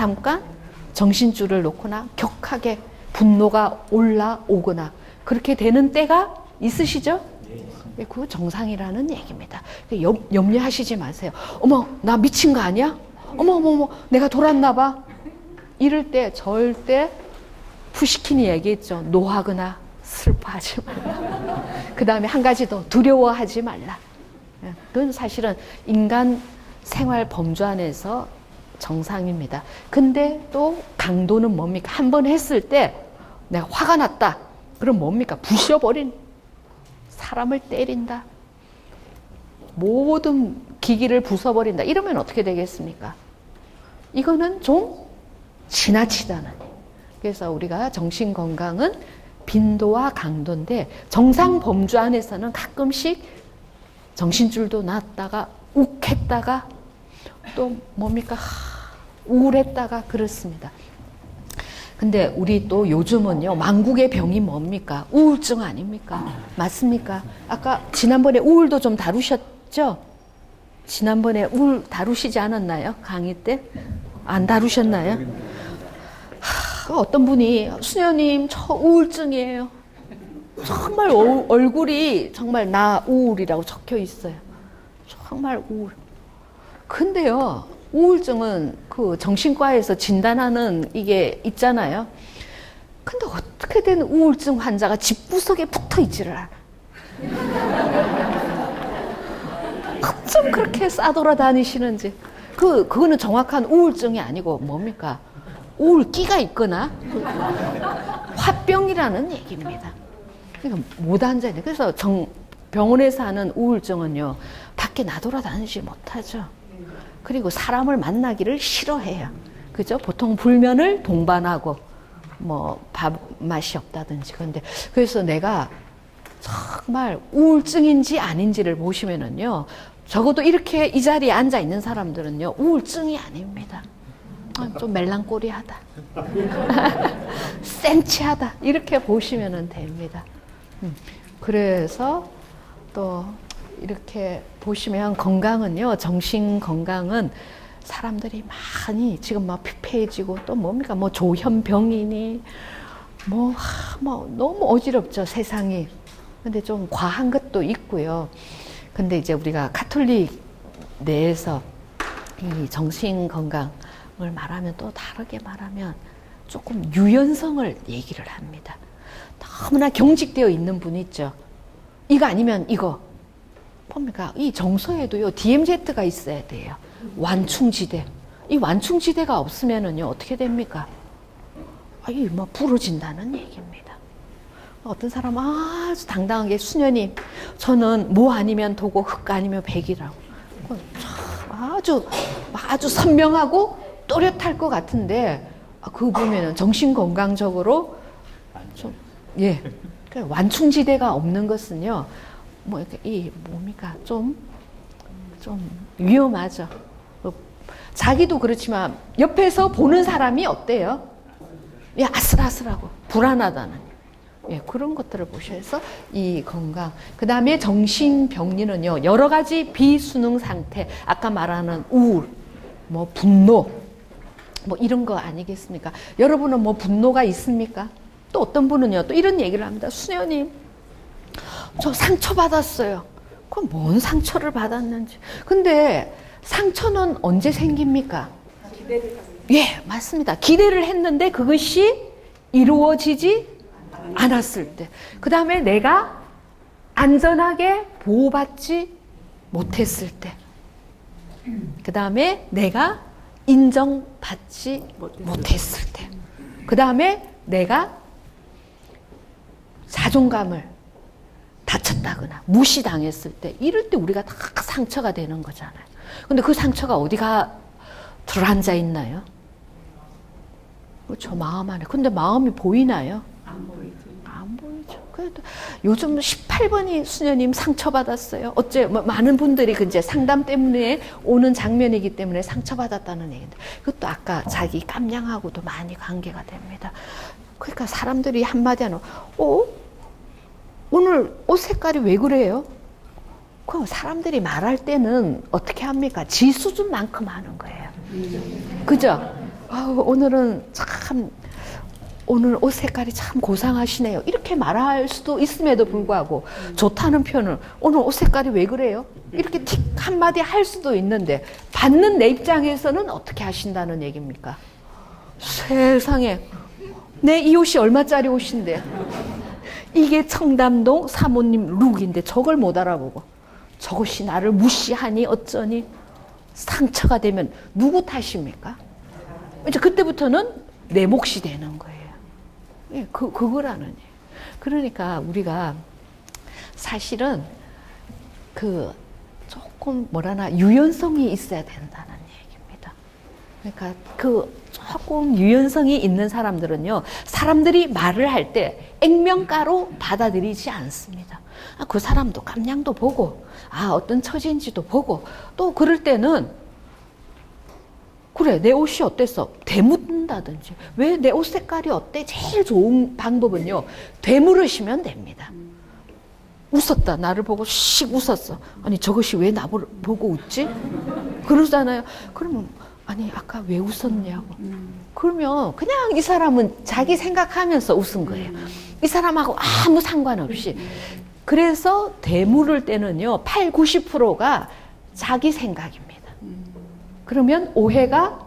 정신줄을 놓거나 격하게 분노가 올라오거나 그렇게 되는 때가 있으시죠? 예, 그거 정상이라는 얘기입니다. 염려하시지 마세요. 어머, 나 미친 거 아니야? 어머, 내가 돌았나 봐. 이럴 때 절대 푸시킨이 얘기했죠. 노하거나 슬퍼하지 말라. 그 다음에 한 가지 더, 두려워하지 말라. 그건 사실은 인간 생활 범주 안에서 정상입니다. 근데 또 강도는 뭡니까? 한 번 했을 때 내가 화가 났다. 그럼 뭡니까? 부셔버린, 사람을 때린다. 모든 기기를 부숴버린다. 이러면 어떻게 되겠습니까? 이거는 좀 지나치다는. 그래서 우리가 정신건강은 빈도와 강도인데 정상 범주 안에서는 가끔씩 정신줄도 났다가 욱했다가 또 뭡니까? 우울했다가 그렇습니다. 근데 우리 또 요즘은요, 만국의 병이 뭡니까? 우울증 아닙니까? 맞습니까? 아까 지난번에 우울도 좀 다루셨죠? 지난번에 우울 다루시지 않았나요? 강의 때? 안 다루셨나요? 어떤 분이 수녀님 저 우울증이에요. 정말 얼굴이 정말 나 우울이라고 적혀 있어요. 정말 우울. 근데요, 우울증은 그 정신과에서 진단하는 이게 있잖아요. 근데 어떻게 된 우울증 환자가 집구석에 붙어 있지를 않아. 어쩜 그렇게 싸돌아다니시는지. 그거는 정확한 우울증이 아니고 뭡니까? 우울기가 있거나 화병이라는 얘기입니다. 그러니까 못 앉아있네. 그래서 병원에서 하는 우울증은요, 밖에 나돌아다니지 못하죠. 그리고 사람을 만나기를 싫어해요. 그죠? 보통 불면을 동반하고, 뭐, 밥맛이 없다든지. 그래서 내가 정말 우울증인지 아닌지를 보시면은요, 적어도 이렇게 이 자리에 앉아 있는 사람들은요, 우울증이 아닙니다. 좀 멜랑꼬리하다. 센치하다. 이렇게 보시면 됩니다. 그래서 또 이렇게 보시면 건강은요, 정신 건강은 사람들이 많이 지금 막 피폐해지고 또 뭡니까? 뭐 조현병이니 뭐 너무 어지럽죠, 세상이. 근데 좀 과한 것도 있고요. 근데 이제 우리가 가톨릭 내에서 이 정신 건강을 말하면 또 다르게 말하면 조금 유연성을 얘기를 합니다. 너무나 경직되어 있는 분 있죠. 이거 아니면 이거. 뭡니까? 이 정서에도요, DMZ가 있어야 돼요. 완충지대. 이 완충지대가 없으면은요, 어떻게 됩니까? 이 뭐 부러진다는 얘기입니다. 어떤 사람은 아주 당당하게 수녀님, 저는 뭐 아니면 도고 흙 아니면 백이라고. 아주 선명하고 또렷할 것 같은데, 그거 보면은 정신건강적으로 좀, 예. 완충지대가 없는 것은요, 뭐, 이렇게, 뭡니까? 좀 위험하죠. 자기도 그렇지만, 옆에서 보는 사람이 어때요? 예, 아슬아슬하고, 불안하다는. 예, 그런 것들을 보셔서 이 건강. 그 다음에 정신병리는요, 여러 가지 비수능 상태, 아까 말하는 우울, 뭐, 분노, 뭐, 이런 거 아니겠습니까? 여러분은 뭐, 분노가 있습니까? 또 어떤 분은요, 또 이런 얘기를 합니다. 수녀님, 저 상처받았어요. 그럼 뭔 상처를 받았는지. 근데 상처는 언제 생깁니까? 예, 맞습니다. 기대를 했는데 그것이 이루어지지 않았을 때. 그 다음에 내가 안전하게 보호받지 못했을 때. 그 다음에 내가 인정받지 못했을 때. 그 다음에 내가 자존감을 다쳤다거나 무시당했을 때, 이럴 때 우리가 다 상처가 되는 거잖아요. 근데 그 상처가 어디가 들어앉아 있나요? 그렇죠, 마음 안에. 근데 마음이 보이나요? 안 보이죠. 안 보이죠. 그래도 요즘 18번이 수녀님 상처받았어요. 어째 많은 분들이 이제 상담 때문에 오는 장면이기 때문에 상처받았다는 얘기인데, 그것도 아까 자기 깜냥하고도 많이 관계가 됩니다. 그러니까 사람들이 한마디 하는, 오늘 옷 색깔이 왜 그래요? 그럼 사람들이 말할 때는 어떻게 합니까? 지 수준만큼 하는 거예요. 그죠? 오늘은 참, 오늘 옷 색깔이 참 고상하시네요. 이렇게 말할 수도 있음에도 불구하고, 좋다는 표현은 오늘 옷 색깔이 왜 그래요? 이렇게 틱 한마디 할 수도 있는데, 받는 내 입장에서는 어떻게 하신다는 얘기입니까? 세상에, 내 이 옷이 얼마짜리 옷인데, 이게 청담동 사모님 룩인데 저걸 못 알아보고, 저것이 나를 무시하니 어쩌니. 상처가 되면 누구 탓입니까? 이제 그때부터는 내 몫이 되는 거예요. 예, 그거라는 얘기예요. 그러니까 우리가 사실은 조금 유연성이 있어야 된다는 얘기입니다. 그러니까 그 조금 유연성이 있는 사람들은요, 사람들이 말을 할 때 액면가로 받아들이지 않습니다. 아, 그 사람도 감량도 보고, 아, 어떤 처지인지도 보고, 또 그럴 때는 그래, 내 옷이 어땠어? 되묻는다든지. 왜 내 옷 색깔이 어때? 제일 좋은 방법은요, 되물으시면 됩니다. 웃었다. 나를 보고 씩 웃었어. 아니, 저것이 왜 나를 보고 웃지? 그러잖아요. 그러면, 아니, 아까 왜 웃었냐고. 그러면 그냥 이 사람은 자기 생각하면서 웃은 거예요. 이 사람하고 아무 상관없이. 그래서 되물을 때는요, 8, 90%가 자기 생각입니다. 그러면 오해가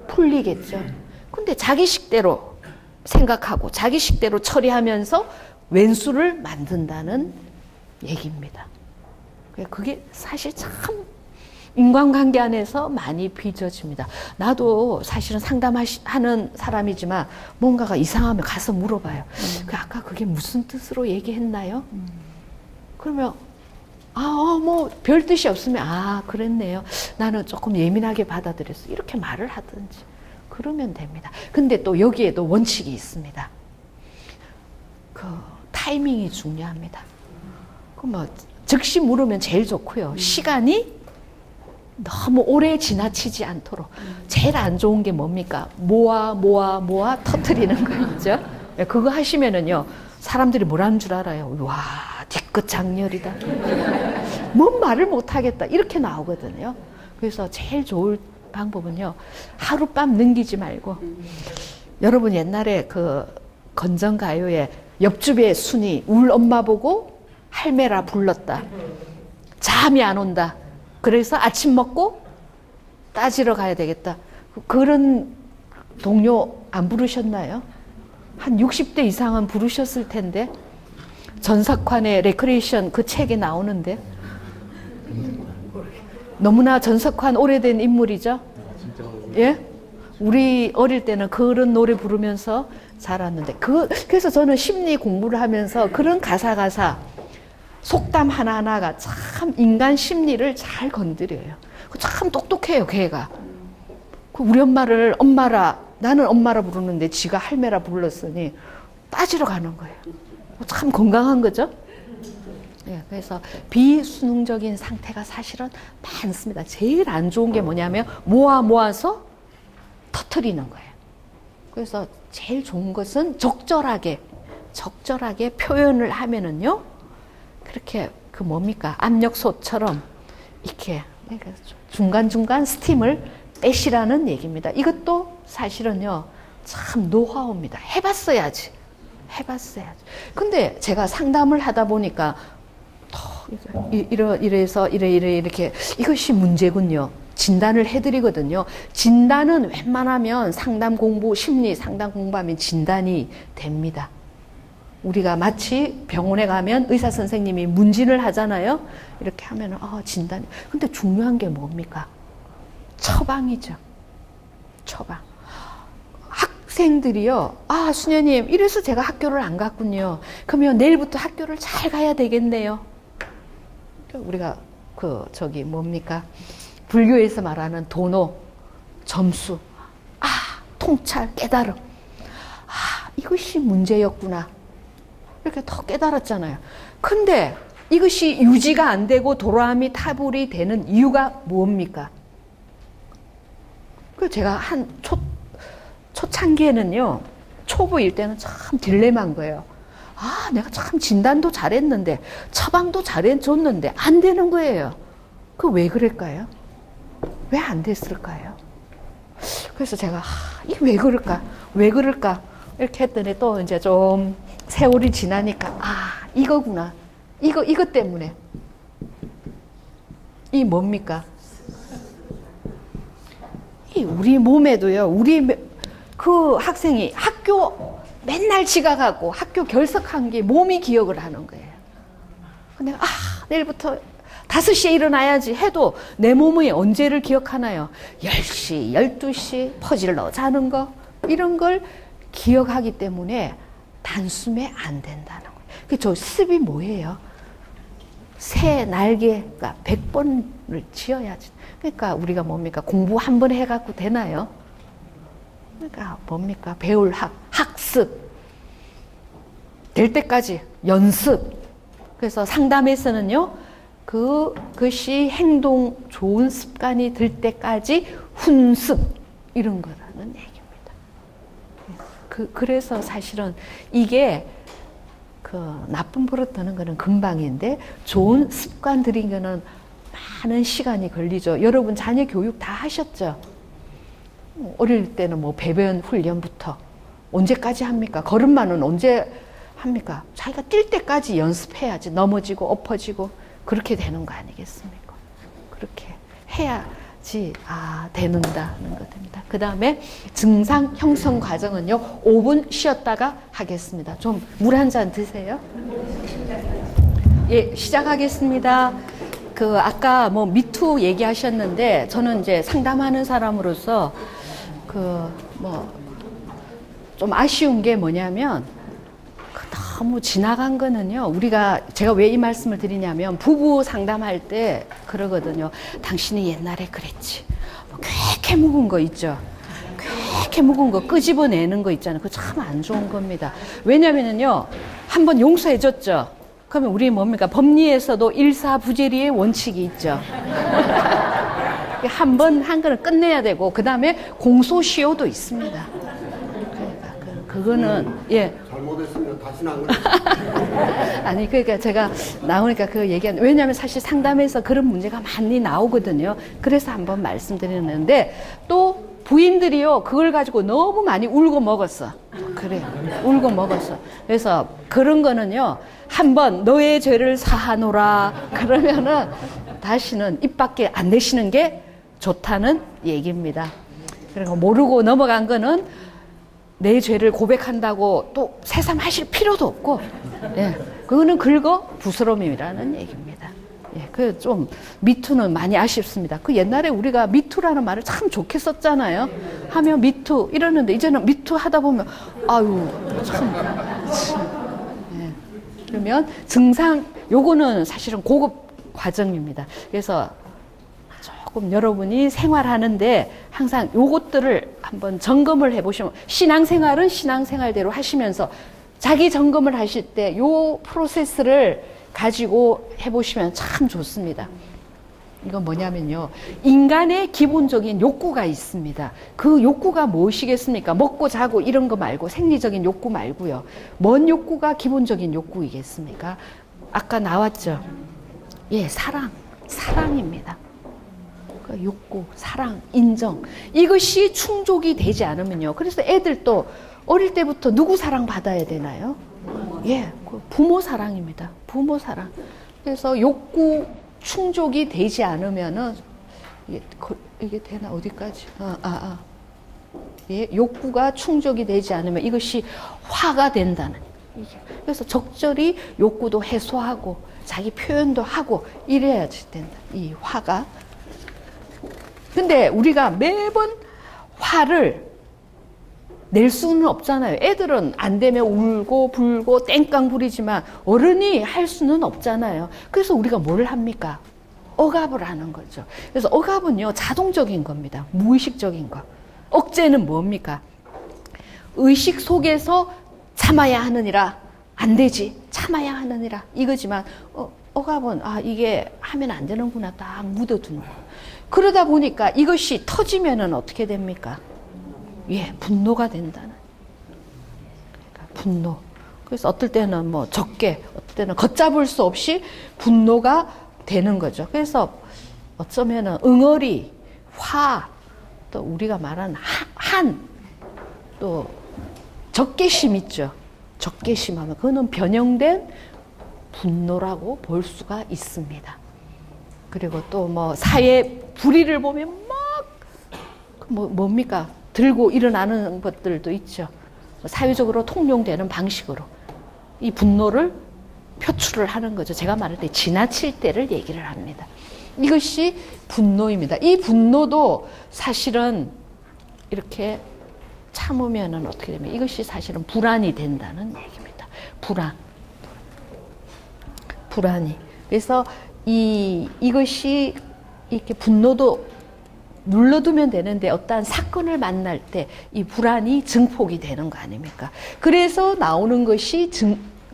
풀리겠죠. 근데 자기 식대로 생각하고 자기 식대로 처리하면서 왼수를 만든다는 얘기입니다. 그게 사실 참 인간관계 안에서 많이 빚어집니다. 나도 사실은 상담하는 사람이지만 뭔가가 이상하면 가서 물어봐요. 아까 그게 무슨 뜻으로 얘기했나요? 그러면 뭐 별 뜻이 없으면 그랬네요. 나는 조금 예민하게 받아들였어. 이렇게 말을 하든지 그러면 됩니다. 근데 또 여기에도 원칙이 있습니다. 그 타이밍이 중요합니다. 뭐 즉시 물으면 제일 좋고요. 시간이 너무 오래 지나치지 않도록. 제일 안 좋은 게 뭡니까? 모아 터뜨리는 거죠. 그거 하시면은요, 사람들이 뭐라는 줄 알아요? 와, 뒤끝 장렬이다. 뭔 말을 못 하겠다. 이렇게 나오거든요. 그래서 제일 좋을 방법은요, 하룻밤 넘기지 말고. 여러분 옛날에 그 건전가요에 옆집의 순이 울 엄마 보고 할매라 불렀다. 잠이 안 온다. 그래서 아침 먹고 따지러 가야 되겠다. 그런 동요 안 부르셨나요? 한 60대 이상은 부르셨을 텐데. 전석환의 레크레이션 그 책에 나오는데. 너무나 전석환 오래된 인물이죠. 예? 우리 어릴 때는 그런 노래 부르면서 자랐는데. 그래서 저는 심리 공부를 하면서 그런 가사 속담 하나하나가 참 인간 심리를 잘 건드려요. 참 똑똑해요, 걔가. 우리 엄마를 나는 엄마라 부르는데 지가 할매라 불렀으니 따지러 가는 거예요. 참 건강한 거죠? 예, 그래서 비수능적인 상태가 사실은 많습니다. 제일 안 좋은 게 뭐냐면 모아서 터뜨리는 거예요. 그래서 제일 좋은 것은 적절하게 표현을 하면은요, 그렇게 압력솥처럼 이렇게 중간중간 스팀을 빼시라는 얘기입니다. 이것도 사실은요, 참 노하우입니다. 해봤어야지. 근데 제가 상담을 하다 보니까 이래서 이렇게 이것이 문제군요. 진단을 해드리거든요. 진단은 웬만하면 심리 상담 공부하면 진단이 됩니다. 우리가 마치 병원에 가면 의사 선생님이 문진을 하잖아요. 이렇게 하면 진단이. 근데 중요한 게 뭡니까? 처방이죠. 처방. 학생들이요. 수녀님, 이래서 제가 학교를 안 갔군요. 그러면 내일부터 학교를 잘 가야 되겠네요. 우리가 불교에서 말하는 도노, 점수, 통찰, 깨달음. 이것이 문제였구나. 이렇게 더 깨달았잖아요. 근데 이것이 유지가 안 되고 도라미 타불이 되는 이유가 뭡니까? 제가 초창기에는요, 초보일 때는 참 딜레마인 거예요. 내가 참 진단도 잘했는데, 처방도 잘해줬는데, 안 되는 거예요. 왜 그럴까요? 왜 안 됐을까요? 그래서 제가, 왜 그럴까? 이렇게 했더니 또 이제 좀 세월이 지나니까, 이거구나. 이것 때문에. 이 뭡니까? 우리 몸에도요, 그 학생이 학교 맨날 지각하고 학교 결석한 게 몸이 기억을 하는 거예요. 근데 내일부터 5시에 일어나야지 해도 내 몸의 언제를 기억하나요? 10시, 12시 퍼질러 자는 거, 이런 걸 기억하기 때문에 단숨에 안 된다는 거예요. 저 습이 뭐예요? 새 날개가 100번을 지어야지. 그러니까 우리가 뭡니까? 공부 한 번 해갖고 되나요? 그러니까 뭡니까? 배울 학습. 될 때까지 연습. 그래서 상담에서는요, 그것이 행동 좋은 습관이 될 때까지 훈습. 이런 거라는 얘기입니다. 그래서 사실은 이게 나쁜 버릇 드는 거는 금방인데 좋은 습관 들인 거는 많은 시간이 걸리죠. 여러분 자녀 교육 다 하셨죠? 어릴 때는 뭐 배변 훈련부터 언제까지 합니까? 걸음마는 언제 합니까? 자기가 뛸 때까지 연습해야지. 넘어지고 엎어지고 그렇게 되는 거 아니겠습니까? 그렇게 해야지 되는다는 것입니다. 그 다음에 증상 형성 과정은요, 5분 쉬었다가 하겠습니다. 좀 물 한 잔 드세요. 예, 시작하겠습니다. 아까 뭐 미투 얘기하셨는데, 저는 이제 상담하는 사람으로서 좀 아쉬운 게 뭐냐면, 너무 지나간 거는요, 제가 왜 이 말씀을 드리냐면, 부부 상담할 때 그러거든요. 당신이 옛날에 그랬지. 꽤 묵은 거 있죠. 꽤 묵은 거 끄집어내는 거 있잖아요. 그거 참 안 좋은 겁니다. 왜냐면은요, 한번 용서해줬죠. 그러면 우리 뭡니까? 법리에서도 일사부재리의 원칙이 있죠. 한 번 한 거는 끝내야 되고, 그 다음에 공소시효도 있습니다. 그러니까 그거는, 예. 잘못했으면 다시는 안 그래. 아니, 그러니까 제가 나오니까 왜냐하면 사실 상담에서 그런 문제가 많이 나오거든요. 그래서 한번 말씀드리는데, 또 부인들이요, 그걸 가지고 너무 많이 울고 먹었어. 그래요. 울고 먹었어. 그래서 그런 거는요, 한번 너의 죄를 사하노라. 그러면은 다시는 입 밖에 안 내시는 게 좋다는 얘기입니다. 그리고 모르고 넘어간 거는 내 죄를 고백한다고 또 새삼하실 필요도 없고, 예, 그거는 긁어 부스럼이라는 얘기입니다. 예, 좀 미투는 많이 아쉽습니다. 옛날에 우리가 미투라는 말을 참 좋게 썼잖아요. 하면 미투 이러는데 이제는 미투 하다 보면 아유 참. 예. 그러면 증상 요거는 사실은 고급 과정입니다. 그래서 조금 여러분이 생활하는데 항상 요것들을 한번 점검을 해보시면, 신앙생활은 신앙생활대로 하시면서 자기 점검을 하실 때 요 프로세스를 가지고 해보시면 참 좋습니다. 이건 뭐냐면요, 인간의 기본적인 욕구가 있습니다. 그 욕구가 무엇이겠습니까? 먹고 자고 이런 거 말고, 생리적인 욕구 말고요. 뭔 욕구가 기본적인 욕구이겠습니까? 아까 나왔죠. 예, 사랑입니다. 욕구, 사랑, 인정, 이것이 충족이 되지 않으면요. 그래서 애들도 어릴 때부터 누구 사랑 받아야 되나요? 예, 부모 사랑입니다. 부모 사랑. 그래서 욕구 충족이 되지 않으면은 이게 되나 어디까지? 예, 욕구가 충족이 되지 않으면 이것이 화가 된다는. 그래서 적절히 욕구도 해소하고 자기 표현도 하고 이래야지 된다. 이 화가. 근데 우리가 매번 화를 낼 수는 없잖아요. 애들은 안 되면 울고 불고 땡깡 부리지만 어른이 할 수는 없잖아요. 그래서 우리가 뭘 합니까? 억압을 하는 거죠. 그래서 억압은요, 자동적인 겁니다. 무의식적인 거. 억제는 뭡니까? 의식 속에서 참아야 하느니라. 안 되지. 참아야 하느니라. 이거지만 억압은 이게 하면 안 되는구나. 딱 묻어두는 거. 그러다 보니까 이것이 터지면은 어떻게 됩니까? 예, 분노가 된다는. 그러니까 분노. 그래서 어떨 때는 뭐 적게, 어떨 때는 걷잡을 수 없이 분노가 되는 거죠. 그래서 어쩌면은 응어리, 화, 또 우리가 말하는 또 적개심 있죠. 적개심하면 그거는 변형된 분노라고 볼 수가 있습니다. 그리고 또 뭐 사회 불의를 보면 뭡니까? 들고 일어나는 것들도 있죠. 사회적으로 통용되는 방식으로 이 분노를 표출을 하는 거죠. 제가 말할 때 지나칠 때를 얘기를 합니다. 이것이 분노입니다. 이 분노도 사실은 이렇게 참으면은 어떻게 되면 이것이 사실은 불안이 된다는 얘기입니다. 불안이. 그래서 이것이 이렇게 분노도 눌러두면 되는데 어떠한 사건을 만날 때 이 불안이 증폭이 되는 거 아닙니까? 그래서 나오는 것이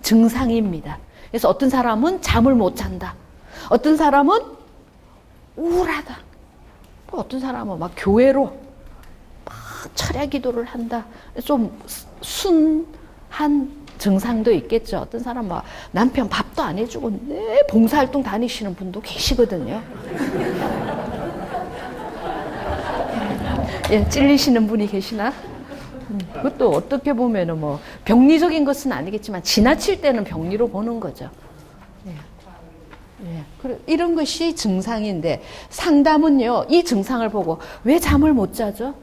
증상입니다. 그래서 어떤 사람은 잠을 못 잔다. 어떤 사람은 우울하다. 어떤 사람은 막 교회로 막 철야 기도를 한다. 좀 순한 증상도 있겠죠. 어떤 사람 막 남편 밥도 안 해주고 내 봉사활동 다니시는 분도 계시거든요. 예, 찔리시는 분이 계시나? 그것도 어떻게 보면은 뭐 병리적인 것은 아니겠지만 지나칠 때는 병리로 보는 거죠. 예. 예. 이런 것이 증상인데 상담은요, 이 증상을 보고 왜 잠을 못 자죠?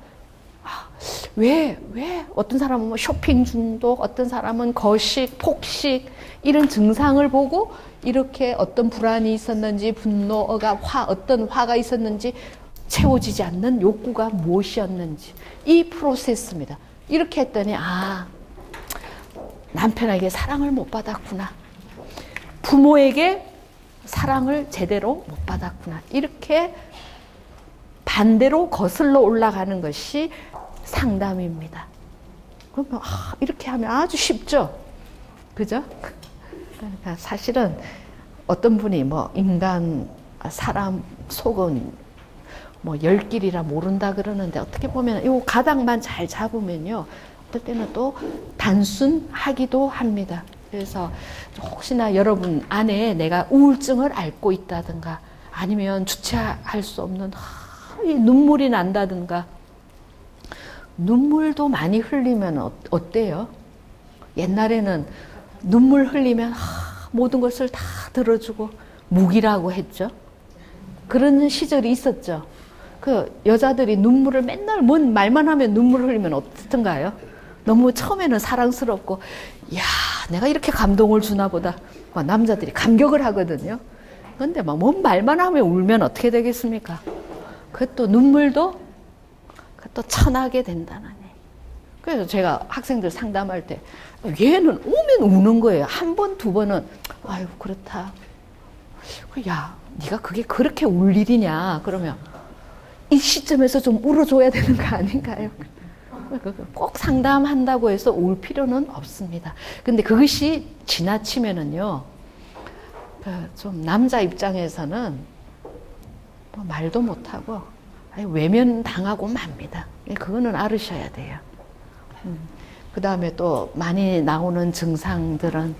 왜 어떤 사람은 뭐 쇼핑 중독, 어떤 사람은 거식, 폭식 이런 증상을 보고 이렇게 어떤 불안이 있었는지 분노가 어떤 화가 있었는지 채워지지 않는 욕구가 무엇이었는지 이 프로세스입니다. 이렇게 했더니 남편에게 사랑을 못 받았구나. 부모에게 사랑을 제대로 못 받았구나. 이렇게 반대로 거슬러 올라가는 것이 상담입니다. 그러면 이렇게 하면 아주 쉽죠? 그죠? 그러니까 사실은 어떤 분이 뭐 사람 속은 뭐 열 길이라 모른다 그러는데 어떻게 보면 이 가닥만 잘 잡으면요. 어떨 때는 또 단순하기도 합니다. 그래서 혹시나 여러분 안에 내가 우울증을 앓고 있다든가 아니면 주체할 수 없는 눈물이 난다든가 눈물도 많이 흘리면 어때요? 옛날에는 눈물 흘리면 모든 것을 다 들어주고 무기라고 했죠. 그런 시절이 있었죠. 그 여자들이 눈물을 맨날 뭔 말만 하면 눈물을 흘리면 어떻던가요? 너무 처음에는 사랑스럽고 야 내가 이렇게 감동을 주나 보다. 남자들이 감격을 하거든요. 그런데 막 뭔 말만 하면 울면 어떻게 되겠습니까? 그것도 눈물도 또 천하게 된다는 얘기. 그래서 제가 학생들 상담할 때 얘는 오면 우는 거예요. 한 번, 두 번은 아유 그렇다. 야 네가 그게 그렇게 울 일이냐. 그러면 이 시점에서 좀 울어줘야 되는 거 아닌가요? 꼭 상담한다고 해서 울 필요는 없습니다. 근데 그것이 지나치면은요, 좀 남자 입장에서는 뭐 말도 못하고 외면당하고 맙니다. 그거는 알으셔야 돼요. 그 다음에 또 많이 나오는 증상들은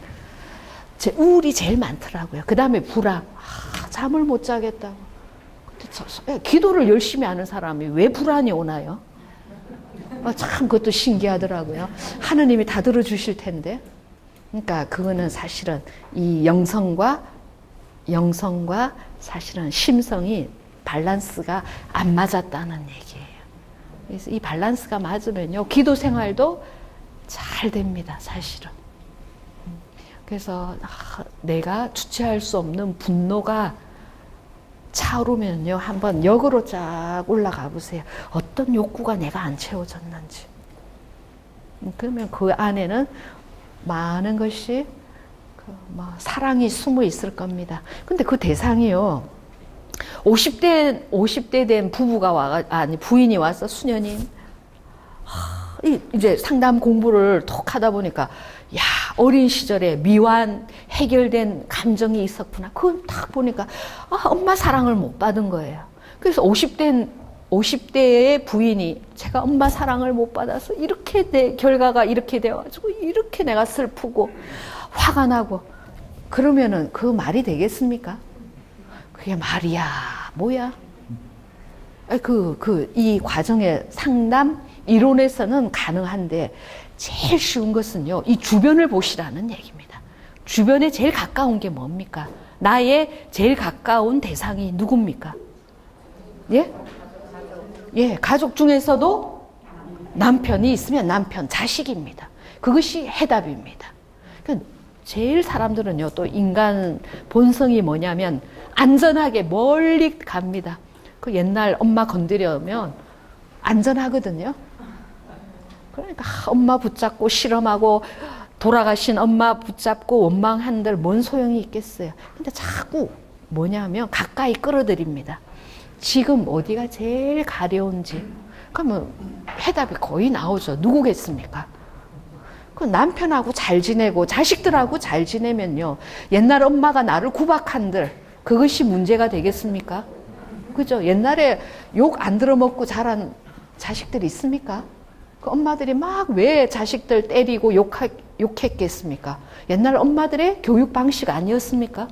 우울이 제일 많더라고요. 그 다음에 불안. 잠을 못 자겠다고. 기도를 열심히 하는 사람이 왜 불안이 오나요? 참 그것도 신기하더라고요. 하느님이 다 들어주실 텐데. 그러니까 그거는 사실은 이 영성과 사실은 심성이 밸런스가 안 맞았다는 얘기예요. 그래서 이 밸런스가 맞으면요, 기도 생활도 잘 됩니다, 사실은. 그래서 내가 주체할 수 없는 분노가 차오르면요, 한번 역으로 쫙 올라가 보세요. 어떤 욕구가 내가 안 채워졌는지. 그러면 그 안에는 많은 것이 사랑이 숨어 있을 겁니다. 근데 그 대상이요, 50대 된 부인이 와서 수녀님, 이제 상담 공부를 톡 하다 보니까, 야, 어린 시절에 미완 해결된 감정이 있었구나. 그걸 딱 보니까, 엄마 사랑을 못 받은 거예요. 그래서 50대의 부인이 제가 엄마 사랑을 못 받아서 이렇게 내 결과가 이렇게 되어가지고 이렇게 내가 슬프고 화가 나고, 그러면은 그 말이 되겠습니까? 그게 말이야, 뭐야? 이 과정의 상담 이론에서는 가능한데, 제일 쉬운 것은요, 이 주변을 보시라는 얘기입니다. 주변에 제일 가까운 게 뭡니까? 나의 제일 가까운 대상이 누굽니까? 예? 예, 가족 중에서도 남편이 있으면 남편, 자식입니다. 그것이 해답입니다. 그러니까 제일 사람들은요, 또 인간 본성이 뭐냐면 안전하게 멀리 갑니다. 그 옛날 엄마 건드려면 안전하거든요. 그러니까 엄마 붙잡고 실험하고 돌아가신 엄마 붙잡고 원망한들 뭔 소용이 있겠어요. 근데 자꾸 뭐냐면 가까이 끌어들입니다. 지금 어디가 제일 가려운지. 그러면 해답이 거의 나오죠. 누구겠습니까? 그 남편하고 잘 지내고 자식들하고 잘 지내면요. 옛날 엄마가 나를 구박한들 그것이 문제가 되겠습니까? 그죠? 옛날에 욕 안 들어먹고 자란 자식들이 있습니까? 그 엄마들이 막 왜 자식들 때리고 욕했겠습니까? 옛날 엄마들의 교육 방식 아니었습니까?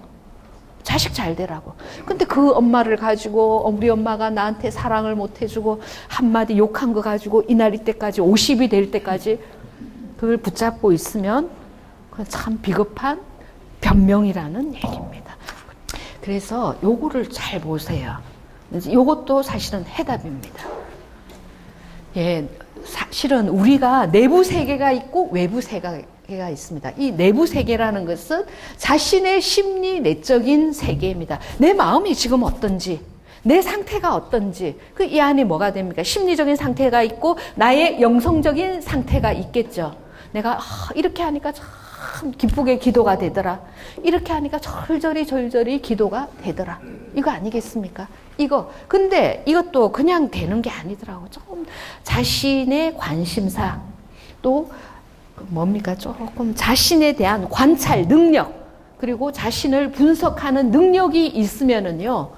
자식 잘 되라고. 근데 그 엄마를 가지고 우리 엄마가 나한테 사랑을 못 해주고 한마디 욕한 거 가지고 이날 이때까지 50이 될 때까지 그걸 붙잡고 있으면 그건 참 비겁한 변명이라는 얘기입니다. 그래서 요거를 잘 보세요. 요것도 사실은 해답입니다. 예, 사실은 우리가 내부 세계가 있고 외부 세계가 있습니다. 이 내부 세계라는 것은 자신의 심리 내적인 세계입니다. 내 마음이 지금 어떤지, 내 상태가 어떤지, 그 이 안에 뭐가 됩니까? 심리적인 상태가 있고 나의 영성적인 상태가 있겠죠. 내가 이렇게 하니까 참 기쁘게 기도가 되더라. 이렇게 하니까 절절히 기도가 되더라. 이거 아니겠습니까? 이거. 근데 이것도 그냥 되는 게 아니더라고. 좀 자신의 관심사, 또 뭡니까? 조금 자신에 대한 관찰 능력, 그리고 자신을 분석하는 능력이 있으면은요,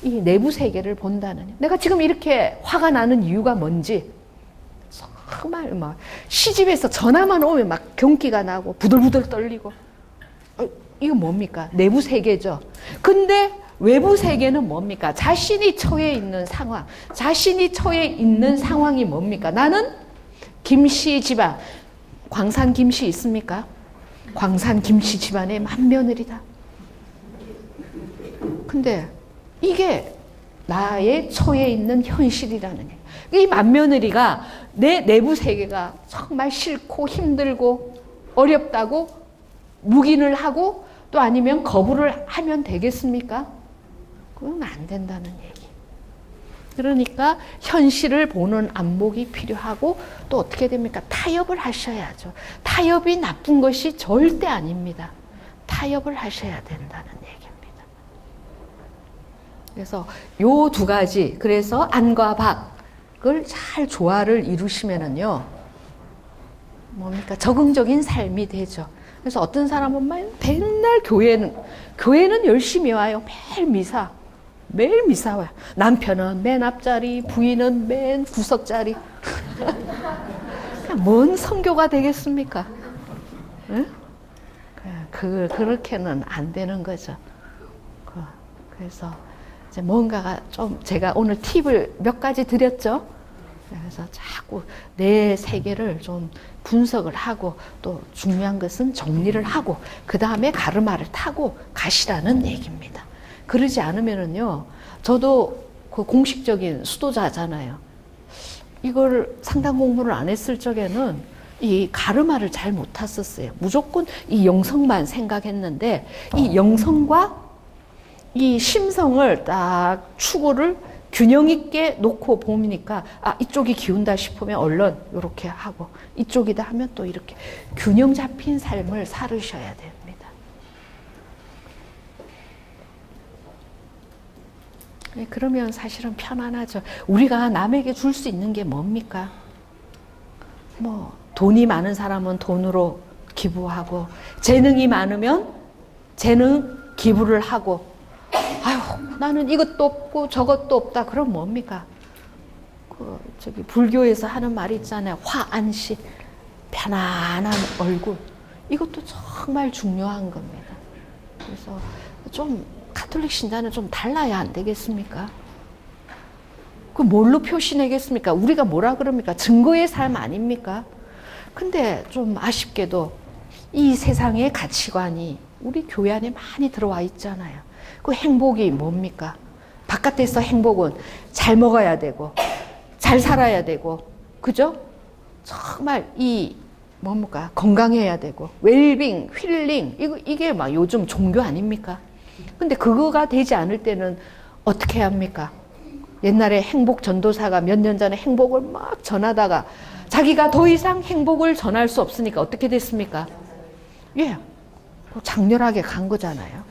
이 내부 세계를 본다는, 내가 지금 이렇게 화가 나는 이유가 뭔지, 정말 막 시집에서 전화만 오면 막 경기가 나고 부들부들 떨리고, 이거 뭡니까? 내부 세계죠. 근데 외부 세계는 뭡니까? 자신이 처해 있는 상황, 자신이 처해 있는 상황이 뭡니까? 나는 김씨 집안, 광산 김씨 있습니까? 광산 김씨 집안의 맏며느리다. 근데 이게 나의 처해 있는 현실이라는 얘기. 이 맏며느리가 내 내부 세계가 정말 싫고 힘들고 어렵다고 묵인을 하고 또 아니면 거부를 하면 되겠습니까? 그건 안 된다는 얘기. 그러니까 현실을 보는 안목이 필요하고 또 어떻게 됩니까? 타협을 하셔야죠. 타협이 나쁜 것이 절대 아닙니다. 타협을 하셔야 된다는 얘기입니다. 그래서 요 두 가지, 그래서 안과 박을 잘 조화를 이루시면은요, 뭡니까? 적응적인 삶이 되죠. 그래서 어떤 사람은 맨날 교회는 열심히 와요. 매일 미사 와요. 남편은 맨 앞자리, 부인은 맨 구석자리. 뭔 선교가 되겠습니까? 응? 그렇게는 안 되는 거죠. 그래서 이제 뭔가가 좀, 제가 오늘 팁을 몇 가지 드렸죠. 그래서 자꾸 내 세계를 좀 분석을 하고, 또 중요한 것은 정리를 하고, 그 다음에 가르마를 타고 가시라는 얘기입니다. 그러지 않으면은요, 저도 그 공식적인 수도자잖아요. 이걸 상담 공부를 안 했을 적에는 이 가르마를 잘 못 탔었어요. 무조건 이 영성만 생각했는데, 이 영성과 이 심성을 딱 추구를 균형 있게 놓고 보니까, 이쪽이 기운다 싶으면 얼른 이렇게 하고, 이쪽이다 하면 또 이렇게 균형 잡힌 삶을 살으셔야 됩니다. 그러면 사실은 편안하죠. 우리가 남에게 줄 수 있는 게 뭡니까? 뭐 돈이 많은 사람은 돈으로 기부하고, 재능이 많으면 재능 기부를 하고, 아유, 나는 이것도 없고 저것도 없다. 그럼 뭡니까? 불교에서 하는 말이 있잖아요. 화안시, 편안한 얼굴. 이것도 정말 중요한 겁니다. 그래서 좀 가톨릭 신자는 좀 달라야 안 되겠습니까? 그 뭘로 표시내겠습니까? 우리가 뭐라 그럽니까? 증거의 삶 아닙니까? 근데 좀 아쉽게도 이 세상의 가치관이 우리 교회 안에 많이 들어와 있잖아요. 그 행복이 뭡니까? 바깥에서 행복은 잘 먹어야 되고, 잘 살아야 되고, 그죠? 정말 뭡니까? 건강해야 되고, 웰빙, 힐링, 이게 막 요즘 종교 아닙니까? 근데 그거가 되지 않을 때는 어떻게 합니까? 옛날에 행복 전도사가 몇 년 전에 행복을 막 전하다가 자기가 더 이상 행복을 전할 수 없으니까 어떻게 됐습니까? 예, 장렬하게 간 거잖아요.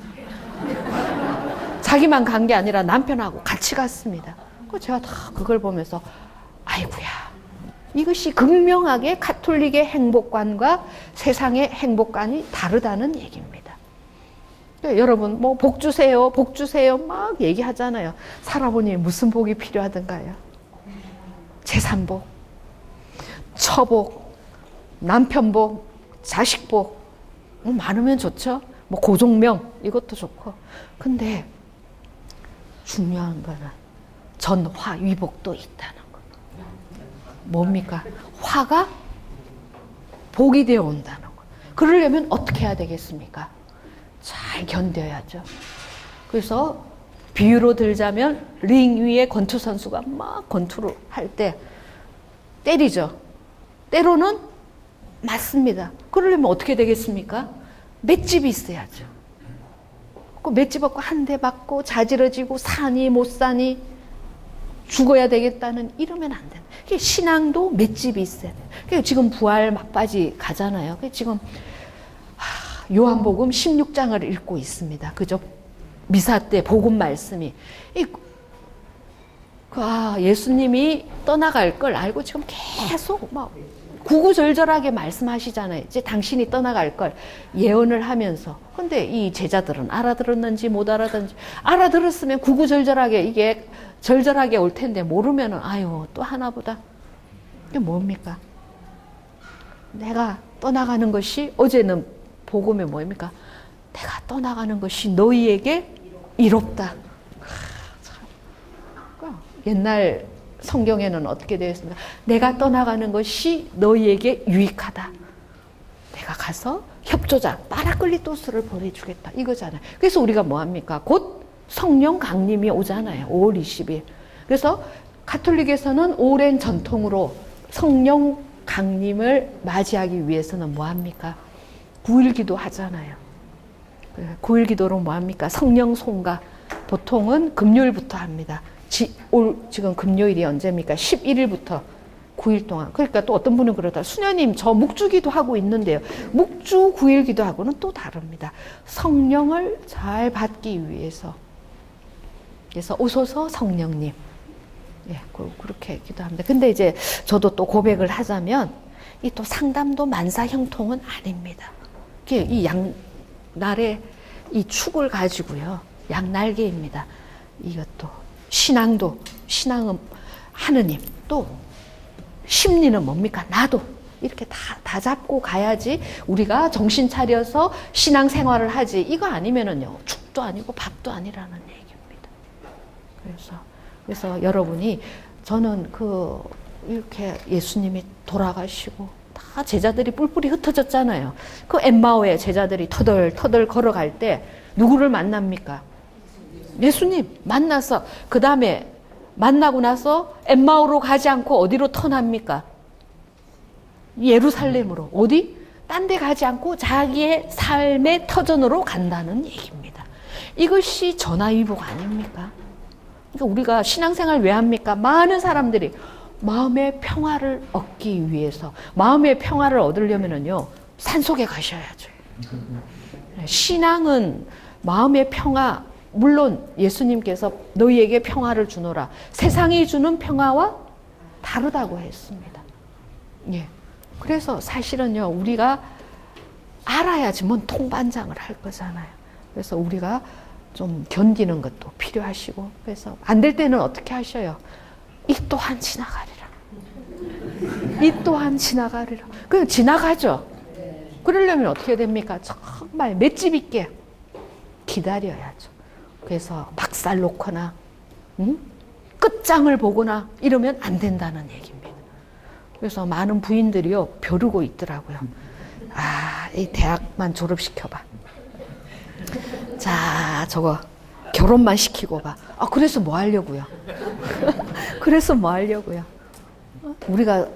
자기만 간 게 아니라 남편하고 같이 갔습니다. 제가 다 그걸 보면서 아이고야, 이것이 극명하게 가톨릭의 행복관과 세상의 행복관이 다르다는 얘기입니다. 여러분 뭐 복 주세요, 복 주세요 막 얘기하잖아요. 살아보니 무슨 복이 필요하던가요? 재산복, 처복, 남편복, 자식복 많으면 좋죠. 뭐 고종명 이것도 좋고. 근데 중요한 거는 전화위복도 있다는 거. 뭡니까? 화가 복이 되어 온다는 거. 그러려면 어떻게 해야 되겠습니까? 잘 견뎌야죠. 그래서 비유로 들자면 링 위에 권투 선수가 막 권투를 할 때 때리죠. 때로는 맞습니다. 그러려면 어떻게 되겠습니까? 맷집이 있어야죠. 그 맷집 없고 한 대 맞고 자지러지고 사니 못 사니 죽어야 되겠다는 이러면 안 된다. 신앙도 맷집이 있어야 돼요. 그러니까 지금 부활 막바지 가잖아요. 지금 요한복음 16장을 읽고 있습니다. 그죠? 미사 때 복음 말씀이 예수님이 떠나갈 걸 알고 지금 계속 막 구구절절하게 말씀하시잖아요. 이제 당신이 떠나갈 걸 예언을 하면서. 근데 이 제자들은 알아들었는지 못 알아듣는지, 알아들었으면 구구절절하게 이게 절절하게 올 텐데 모르면은 아유 또 하나보다. 이게 뭡니까? 내가 떠나가는 것이, 어제는 복음이 뭡니까? 내가 떠나가는 것이 너희에게 이롭다. 옛날 성경에는 어떻게 되어 있습니까? 내가 떠나가는 것이 너희에게 유익하다. 내가 가서 협조자 파라클리토스를 보내주겠다 이거잖아요. 그래서 우리가 뭐합니까? 곧 성령 강림이 오잖아요. 5월 20일. 그래서 가톨릭에서는 오랜 전통으로 성령 강림을 맞이하기 위해서는 뭐합니까? 9일기도 하잖아요. 9일기도로 뭐합니까? 성령 송가 보통은 금요일부터 합니다. 지금 금요일이 언제입니까? 11일부터 9일 동안. 그러니까 또 어떤 분은 그러다 수녀님 저 묵주기도 하고 있는데요. 묵주 9일 기도하고는 또 다릅니다. 성령을 잘 받기 위해서. 그래서 오소서 성령님. 예, 그렇게 기도합니다. 근데 이제 저도 또 고백을 하자면 이 또 상담도 만사 형통은 아닙니다. 이 양날의 이 축을 가지고요. 양날개입니다. 이것도 신앙은 하느님, 또 심리는 뭡니까? 나도. 이렇게 다 잡고 가야지 우리가 정신 차려서 신앙생활을 하지. 이거 아니면은요, 축도 아니고 밥도 아니라는 얘기입니다. 그래서 여러분이, 저는 이렇게 예수님이 돌아가시고 다 제자들이 뿔뿔이 흩어졌잖아요. 그 엠마오의 제자들이 터덜터덜 걸어갈 때 누구를 만납니까? 예수님 만나서, 그 다음에 만나고 나서 엠마오로 가지 않고 어디로 터납니까? 예루살렘으로. 어디? 딴 데 가지 않고 자기의 삶의 터전으로 간다는 얘기입니다. 이것이 전화위복 아닙니까? 그러니까 우리가 신앙생활 왜 합니까? 많은 사람들이 마음의 평화를 얻기 위해서, 마음의 평화를 얻으려면요 산속에 가셔야죠. 신앙은 마음의 평화, 물론 예수님께서 너희에게 평화를 주노라, 세상이 주는 평화와 다르다고 했습니다. 예. 그래서 사실은요, 우리가 알아야지 뭔 통반장을 할 거잖아요. 그래서 우리가 좀 견디는 것도 필요하시고, 그래서 안 될 때는 어떻게 하셔요? 이 또한 지나가리라. 이 또한 지나가리라. 그냥 지나가죠. 그러려면 어떻게 됩니까? 정말 맷집 있게 기다려야죠. 그래서 박살 놓거나 끝장을 보거나 이러면 안 된다는 얘기입니다. 그래서 많은 부인들이요 벼르고 있더라고요. 이 대학만 졸업시켜봐. 자, 저거 결혼만 시키고 봐. 그래서 뭐 하려고요? 그래서 뭐 하려고요? 우리가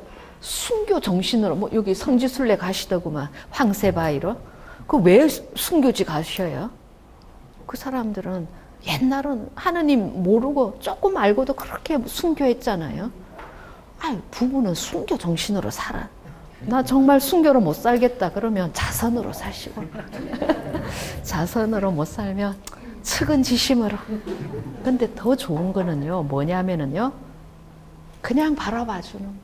순교 정신으로, 뭐 여기 성지순례 가시더구만, 황새바위로. 그 왜 순교지 가셔요? 그 사람들은 옛날은 하느님 모르고 조금 알고도 그렇게 순교했잖아요. 부부는 순교 정신으로 살아. 나 정말 순교로 못 살겠다 그러면 자선으로 사시고 자선으로 못 살면 측은지심으로. 근데 더 좋은 거는요, 뭐냐면은요, 그냥 바라봐 주는 거예요.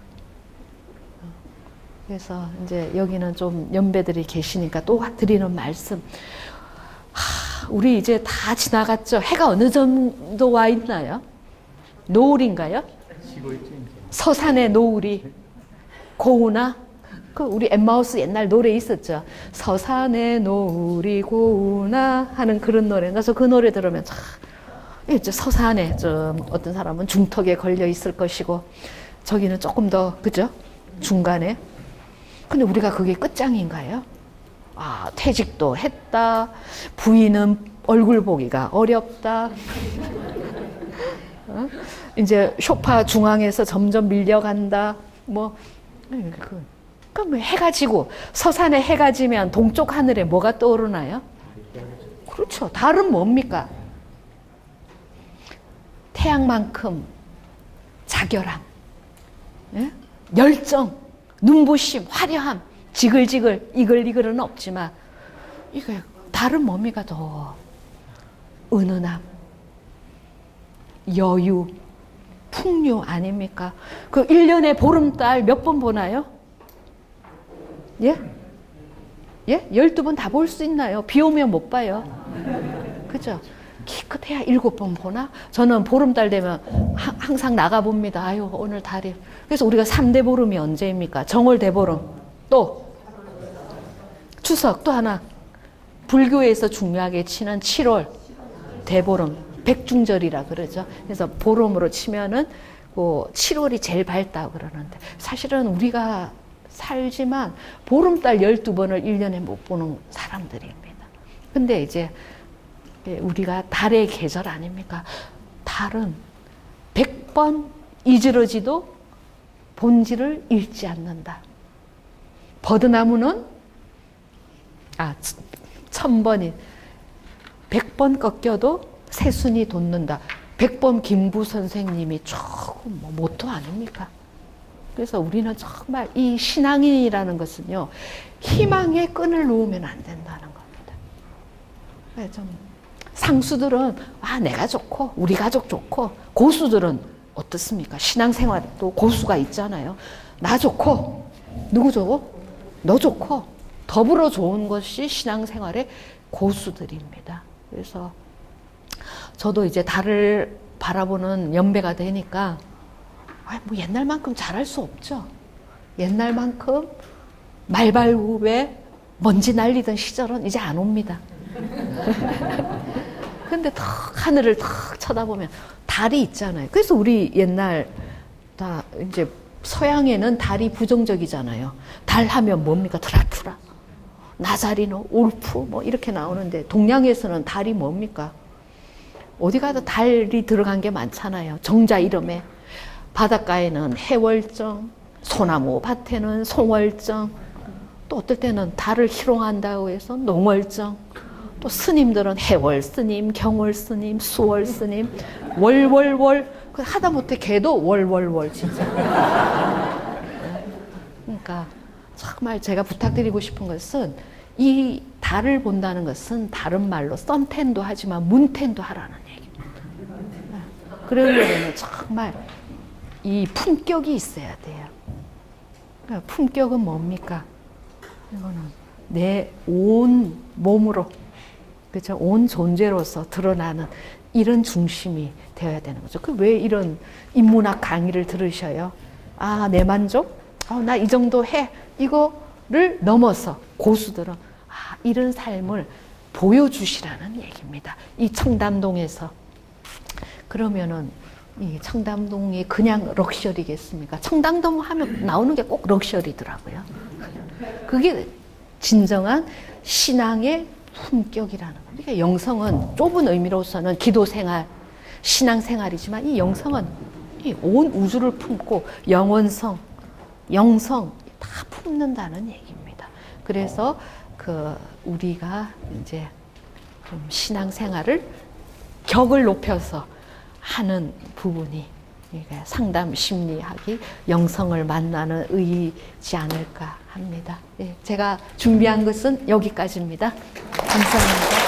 그래서 이제 여기는 좀 연배들이 계시니까 또 드리는 말씀. 우리 이제 다 지나갔죠? 해가 어느 정도 와 있나요? 노을인가요? 쉬고 있죠, 이제. 서산의 노을이 고우나? 그 우리 엠마우스 옛날 노래 있었죠. 서산의 노을이 고우나 하는 그런 노래. 그래서 그 노래 들으면 참 이제 서산에 좀 어떤 사람은 중턱에 걸려 있을 것이고 저기는 조금 더 그죠? 중간에. 근데 우리가 그게 끝장인가요? 아, 퇴직도 했다. 부인은 얼굴 보기가 어렵다. 어? 이제 쇼파 중앙에서 점점 밀려간다. 뭐 그럼 해가 지고 서산에 해가 지면 동쪽 하늘에 뭐가 떠오르나요? 그렇죠. 달은 뭡니까? 태양만큼 자결함, 예? 열정, 눈부심, 화려함, 지글지글, 이글이글은 없지만 이게 달은 뭡니까? 더 은은함, 여유, 풍류 아닙니까? 그 1년에 보름달 몇 번 보나요? 예? 예? 12번 다 볼 수 있나요? 비 오면 못 봐요. 그죠? 기껏해야 7번 보나? 저는 보름달 되면 항상 나가봅니다. 아유, 오늘 달이. 그래서 우리가 3대 보름이 언제입니까? 정월 대보름. 또 추석 또 하나. 불교에서 중요하게 치는 7월 대보름. 백중절이라 그러죠. 그래서 보름으로 치면은 7월이 제일 밝다고 그러는데 사실은 우리가 살지만 보름달 12번을 1년에 못 보는 사람들입니다. 근데 이제 우리가 달의 계절 아닙니까? 달은 100번 이지러지도 본질을 잃지 않는다. 버드나무는 1000번이 100번 꺾여도 새순이 돋는다. 100번 김부 선생님이 조금 모토 아닙니까? 그래서 우리는 정말 이 신앙인이라는 것은요, 희망의 끈을 놓으면 안 된다는 겁니다. 좀 상수들은 내가 좋고 우리 가족 좋고, 고수들은 어떻습니까? 신앙생활도 고수가 있잖아요. 나 좋고 누구 좋고? 너 좋고 더불어 좋은 것이 신앙생활의 고수들입니다. 그래서 저도 이제 달을 바라보는 연배가 되니까 뭐 옛날만큼 잘할 수 없죠. 옛날만큼 말발굽에 먼지 날리던 시절은 이제 안 옵니다. 근데 턱 하늘을 턱 쳐다보면 달이 있잖아요. 그래서 우리 옛날 다 이제 서양에는 달이 부정적이잖아요. 달 하면 뭡니까? 드라큘라, 나자리노, 울프 뭐 이렇게 나오는데 동양에서는 달이 뭡니까? 어디 가도 달이 들어간 게 많잖아요. 정자 이름에. 바닷가에는 해월정, 소나무 밭에는 송월정, 또 어떨 때는 달을 희롱한다고 해서 농월정, 또 스님들은 해월 스님, 경월 스님, 수월 스님, 월월월, 하다못해 걔도 월월월 진짜. 그러니까 정말 제가 부탁드리고 싶은 것은 이 달을 본다는 것은 다른 말로 썬텐도 하지만 문텐도 하라는 얘기입니다. 그러려면 정말 이 품격이 있어야 돼요. 그러니까 품격은 뭡니까? 이거는 내 온 몸으로, 그렇죠? 온 존재로서 드러나는 이런 중심이 되어야 되는 거죠. 왜 이런 인문학 강의를 들으셔요? 내 만족? 나 이 정도 해. 이거를 넘어서 고수들은 이런 삶을 보여주시라는 얘기입니다. 이 청담동에서. 그러면은 이 청담동이 그냥 럭셔리겠습니까? 청담동 하면 나오는 게 꼭 럭셔리더라고요. 그게 진정한 신앙의 품격이라는 거예요. 그러니까 영성은 좁은 의미로서는 기도생활, 신앙생활이지만 이 영성은 이 온 우주를 품고 영원성, 영성 다 품는다는 얘기입니다. 그래서 우리가 이제 좀 신앙생활을 격을 높여서 하는 부분이 상담 심리학이 영성을 만나는 의의지 않을까 합니다. 제가 준비한 것은 여기까지입니다. 감사합니다.